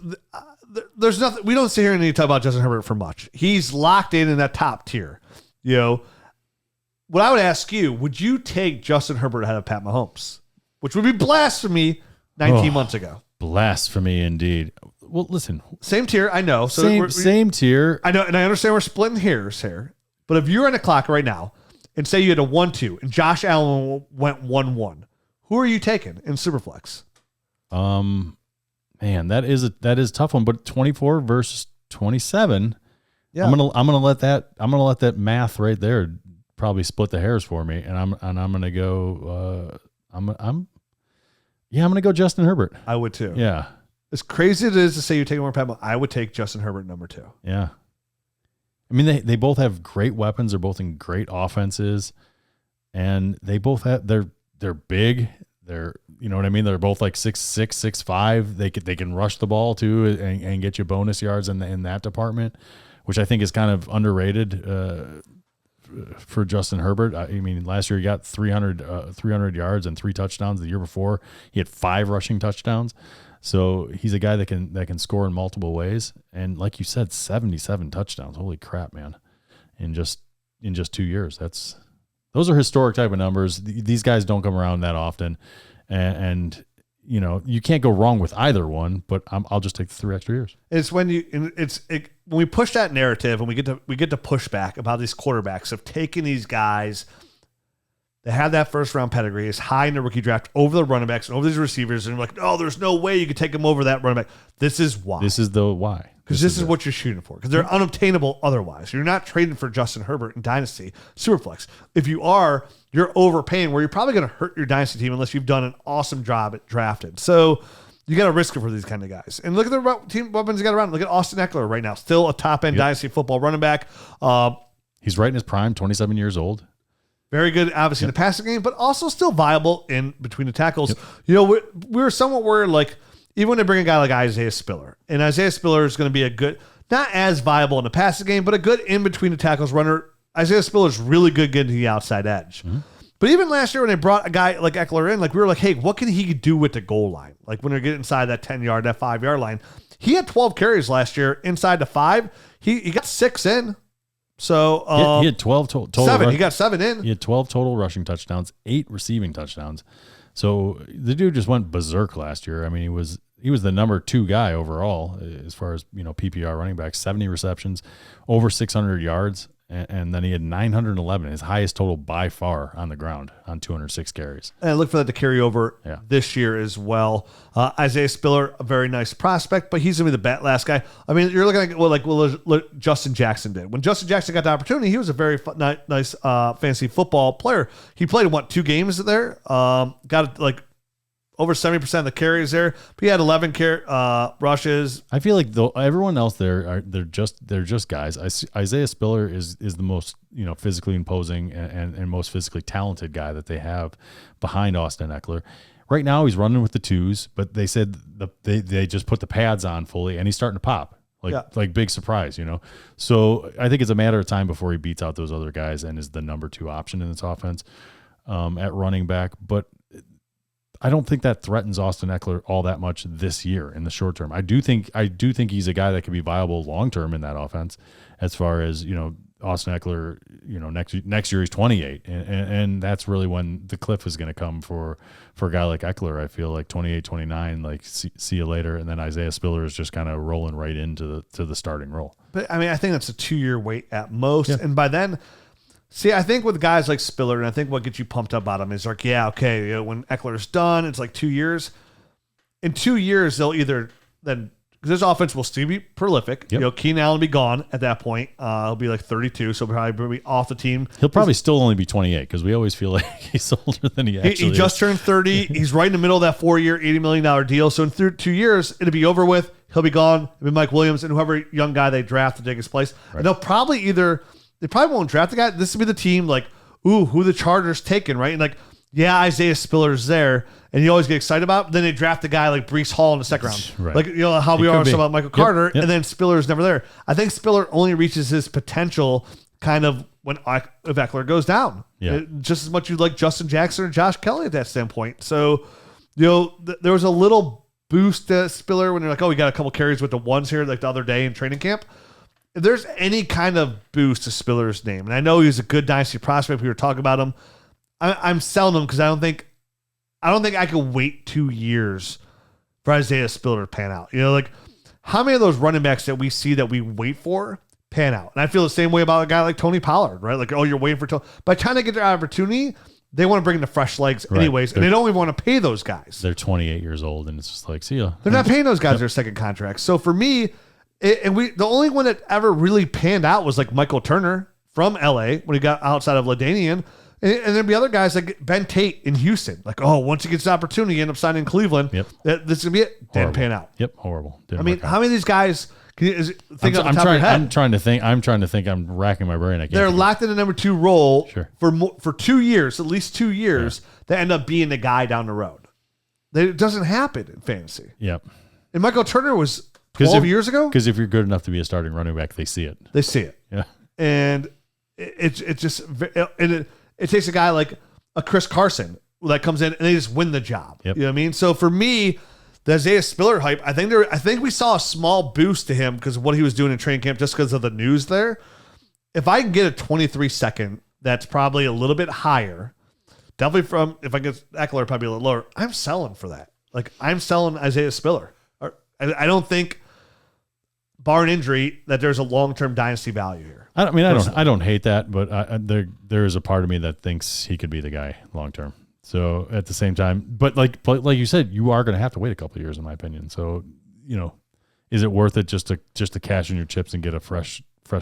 there's nothing, we don't sit here and need to talk about Justin Herbert for much. He's locked in that top tier. You know, what I would ask you, would you take Justin Herbert ahead of Pat Mahomes? Which would be blasphemy 19 months ago. Blasphemy indeed. Well, listen. Same tier, I know. So same tier. I know, and I understand we're splitting hairs here. But if you're on the clock right now and say you had a 1-2 and Josh Allen went 1-1, who are you taking in Superflex? Man, that is a tough one. But 24 versus 27. Yeah. I'm gonna let that math right there probably split the hairs for me, and I'm gonna go. I'm gonna go Justin Herbert. I would too. Yeah. As crazy as it is to say you're taking more Pat, I would take Justin Herbert number 2. Yeah. I mean, they both have great weapons. They're both in great offenses, and they both have they're big. They're, you know what I mean? They're both like 6'6", 6'5". They can rush the ball too and get you bonus yards in that department, which I think is kind of underrated for Justin Herbert. I mean, last year he got 300 yards and 3 touchdowns. The year before he had 5 rushing touchdowns. So he's a guy that can score in multiple ways. And like you said, 77 touchdowns. Holy crap, man! In just 2 years, those are historic type of numbers. These guys don't come around that often, and you know, you can't go wrong with either one. But I'll just take the 3 extra years. It's when when we push that narrative and we get to push back about these quarterbacks of taking these guys that have that first round pedigree is high in the rookie draft over the running backs and over these receivers, and you're like, oh, there's no way you could take them over that running back. This is why. This is the why. Because this is what you're shooting for. Because they're unobtainable otherwise. You're not trading for Justin Herbert in Dynasty Superflex. If you are, you're overpaying where you're probably going to hurt your Dynasty team unless you've done an awesome job at drafted. So you got to risk it for these kind of guys. And look at the team weapons you got around. Look at Austin Eckler right now. Still a top-end Dynasty football running back. He's right in his prime, 27 years old. Very good, obviously, in the passing game, but also still viable in between the tackles. You know, we're somewhat worried, like, even when they bring a guy like Isaiah Spiller, and Isaiah Spiller is going to be a good, not as viable in the passing game, but a good in between the tackles runner. Isaiah Spiller is really good getting to the outside edge. Mm-hmm. But even last year when they brought a guy like Eckler in, like we were like, hey, what can he do with the goal line? Like when they're getting inside that 10-yard, that 5-yard line. He had 12 carries last year inside the 5. He got 6 in. So he had 12 total. 7. He got 7 in. He had 12 total rushing touchdowns, 8 receiving touchdowns. So the dude just went berserk last year. I mean, he was the number 2 guy overall as far as, you know, PPR running back, 70 receptions, over 600 yards, and then he had 911, his highest total by far on the ground on 206 carries. And I look for that to carry over this year as well. Isaiah Spiller, a very nice prospect, but he's going to be the last guy. I mean, you're looking at what Justin Jackson did. When Justin Jackson got the opportunity, he was a very nice fantasy football player. He played, 2 games there? Got over 70% of the carries there. But he had 11 rushes. I feel like though everyone else there they're just guys. Isaiah Spiller is the most, you know, physically imposing and most physically talented guy that they have behind Austin Eckler. Right now he's running with the 2s, but they said they just put the pads on fully and he's starting to pop. Like big surprise, you know. So I think it's a matter of time before he beats out those other guys and is the number 2 option in this offense at running back. But I don't think that threatens Austin Eckler all that much this year in the short term. I do think he's a guy that can be viable long term in that offense, as far as, you know, Austin Eckler, next year he's 28, and that's really when the cliff is going to come for a guy like Eckler. I feel like 28, 29, like see you later, and then Isaiah Spiller is just kind of rolling right into the starting role. But I mean, I think that's a 2-year wait at most, and by then. See, I think with guys like Spiller, and I think what gets you pumped up about him is like, yeah, okay, when Eckler's done, it's like 2 years. In 2 years, they'll either then because this offense will still be prolific. Yep. Keane Allen will be gone at that point. He'll be like 32, so he'll probably be off the team. He'll probably still only be 28 because we always feel like he's older than he actually He just turned 30. He's right in the middle of that 4-year, $80 million deal. So in 2 years, it'll be over with. He'll be gone. It'll be Mike Williams and whoever young guy they draft to take his place. Right. And they'll probably they probably won't draft the guy. This will be the team like, ooh, who the Chargers taking, right? And like, yeah, Isaiah Spiller's there, and you always get excited about it. But then they draft a guy like Breece Hall in the second round. Right. Like, how we are about Michael Carter, and then Spiller's never there. I think Spiller only reaches his potential kind of when if Eckler goes down. Yeah. Just as much you like Justin Jackson or Josh Kelly at that standpoint. So, there was a little boost to Spiller when they're like, oh, we got a couple carries with the ones here like the other day in training camp. If there's any kind of boost to Spiller's name, and I know he's a good dynasty prospect, we were talking about him. I'm selling him because I don't think I could wait 2 years for Isaiah Spiller to pan out. Like how many of those running backs that we see that we wait for pan out? And I feel the same way about a guy like Tony Pollard, right? Like, oh, you're waiting for Tony. By the time they get their opportunity, they want to bring in the fresh legs anyways, and they don't even want to pay those guys. They're 28 years old, and it's just like, see ya. They're not paying those guys their second contracts. So for me, the only one that ever really panned out was like Michael Turner from LA when he got outside of LaDainian. And there'd be other guys like Ben Tate in Houston. Like, oh, once he gets the opportunity, he end up signing in Cleveland. Yep. This is going to be it. Didn't pan out. Yep. Horrible. How many of these guys can you think of I'm trying to think. I'm racking my brain. I can't. They're locked in the number 2 role sure. for 2 years, at least 2 years, that end up being the guy down the road. It doesn't happen in fantasy. Yep. And Michael Turner was 12 years ago? Because if you're good enough to be a starting running back, they see it. They see it. Yeah. And it takes a guy like a Chris Carson that comes in and they just win the job. Yep. You know what I mean? So for me, the Isaiah Spiller hype, I think we saw a small boost to him because of what he was doing in training camp just because of the news there. If I can get a 23 second, that's probably a little bit higher. Definitely if I get Eckler, probably a little lower. I'm selling for that. Like I'm selling Isaiah Spiller. I don't think, bar an injury, that there's a long-term dynasty value here. I don't hate that, but there is a part of me that thinks he could be the guy long-term. So at the same time, but like you said, you are going to have to wait a couple of years, in my opinion. So, is it worth it just to cash in your chips and get a fresh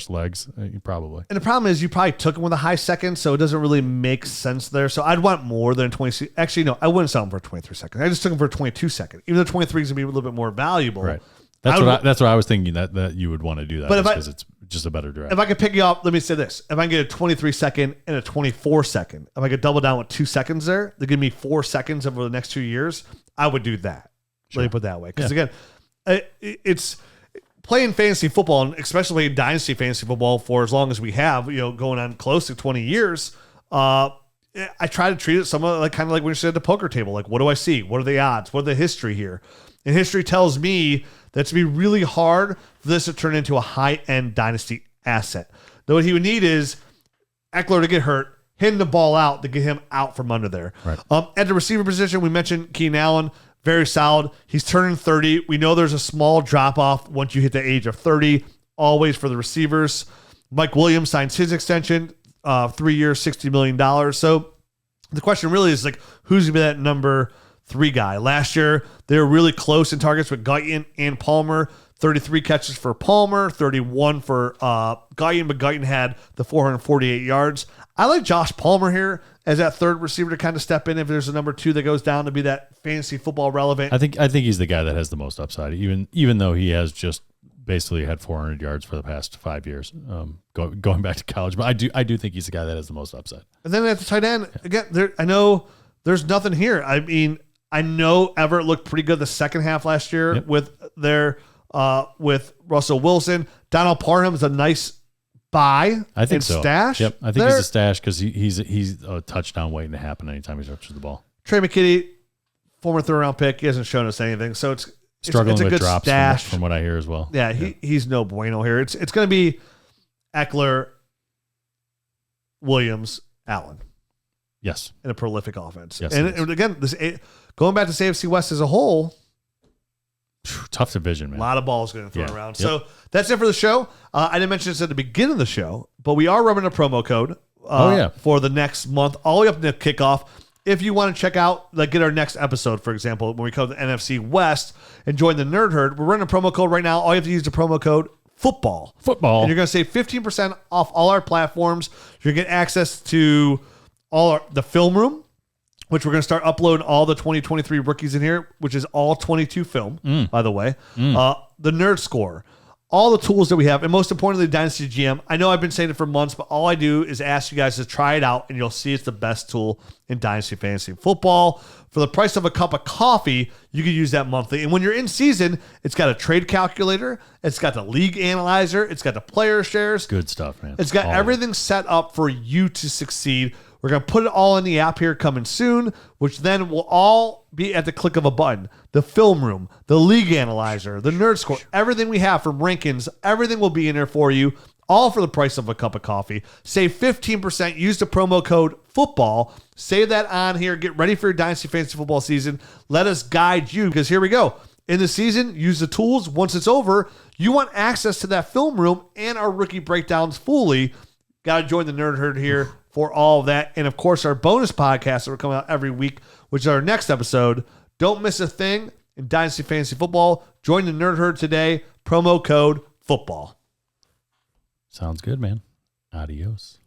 legs? Probably. And the problem is you probably took him with a high second, so it doesn't really make sense there. So I'd want more than 20. Actually, no, I wouldn't sell him for a 23 second. I just took him for a 22 second. Even though 23 is going to be a little bit more valuable. Right. That's what I was thinking that you would want to do that because it's just a better draft. If I could pick you up, let me say this. If I can get a 23 second and a 24 second, if I could double down with 2 seconds there, they give me 4 seconds over the next 2 years, I would do that. Sure. Let me put it that way. Because again, it's playing fantasy football, and especially dynasty fantasy football for as long as we have, going on close to 20 years, I try to treat it somewhat kind of like when you sit at the poker table. Like, what do I see? What are the odds? What are the history here? And history tells me that it's going to be really hard for this to turn into a high-end dynasty asset. Though what he would need is Eckler to get hurt, hitting the ball out to get him out from under there. Right. At the receiver position, we mentioned Keane Allen, very solid. He's turning 30. We know there's a small drop-off once you hit the age of 30, always for the receivers. Mike Williams signs his extension, 3 years, $60 million. So the question really is, like, who's going to be that number 3 guy? Last year, they were really close in targets with Guyton and Palmer. 33 catches for Palmer, 31 for Guyton, but Guyton had the 448 yards. I like Josh Palmer here as that third receiver to kind of step in if there's a number 2 that goes down to be that fantasy football relevant. I think he's the guy that has the most upside, even though he has just basically had 400 yards for the past 5 years, going back to college. But I do think he's the guy that has the most upside. And then at the tight end, again, I know there's nothing here. I mean, I know Everett looked pretty good the second half last year with Russell Wilson. Donald Parham is a nice buy. I think so. Stash. Yep, I think he's a stash because he's a touchdown waiting to happen anytime he touches the ball. Trey McKitty, former third-round pick, he hasn't shown us anything, so it's struggling a with good drops stash from what I hear as well. Yeah, he's no bueno here. It's going to be Eckler, Williams, Allen. Yes. In a prolific offense. Yes, and again, going back to AFC West as a whole, tough division, man. A lot of balls getting thrown around. Yep. So that's it for the show. I didn't mention this at the beginning of the show, but we are running a promo code for the next month, all the way up to kickoff. If you want to check out, get our next episode, for example, when we cover the NFC West and join the Nerd Herd, we're running a promo code right now. All you have to use the promo code football. And you're going to save 15% off all our platforms. You're going to get access to the film room, which we're going to start uploading all the 2023 rookies in here, which is all 22 film, by the way. The Nerd Score, all the tools that we have, and most importantly, Dynasty GM. I know I've been saying it for months, but all I do is ask you guys to try it out, and you'll see it's the best tool in Dynasty Fantasy Football. For the price of a cup of coffee, you can use that monthly. And when you're in season, it's got a trade calculator, it's got the league analyzer, it's got the player shares. Good stuff, man. It's got everything set up for you to succeed. We're going to put it all in the app here coming soon, which then will all be at the click of a button. The film room, the league analyzer, the Nerd Score, everything we have from rankings, everything will be in there for you, all for the price of a cup of coffee. Save 15%. Use the promo code football. Save that on here. Get ready for your Dynasty Fantasy Football season. Let us guide you, because here we go. In the season, use the tools. Once it's over, you want access to that film room and our rookie breakdowns fully. Got to join the Nerd Herd here for all of that. And, of course, our bonus podcast that are coming out every week, which is our next episode. Don't miss a thing in Dynasty Fantasy Football. Join the Nerd Herd today. Promo code football. Sounds good, man. Adios.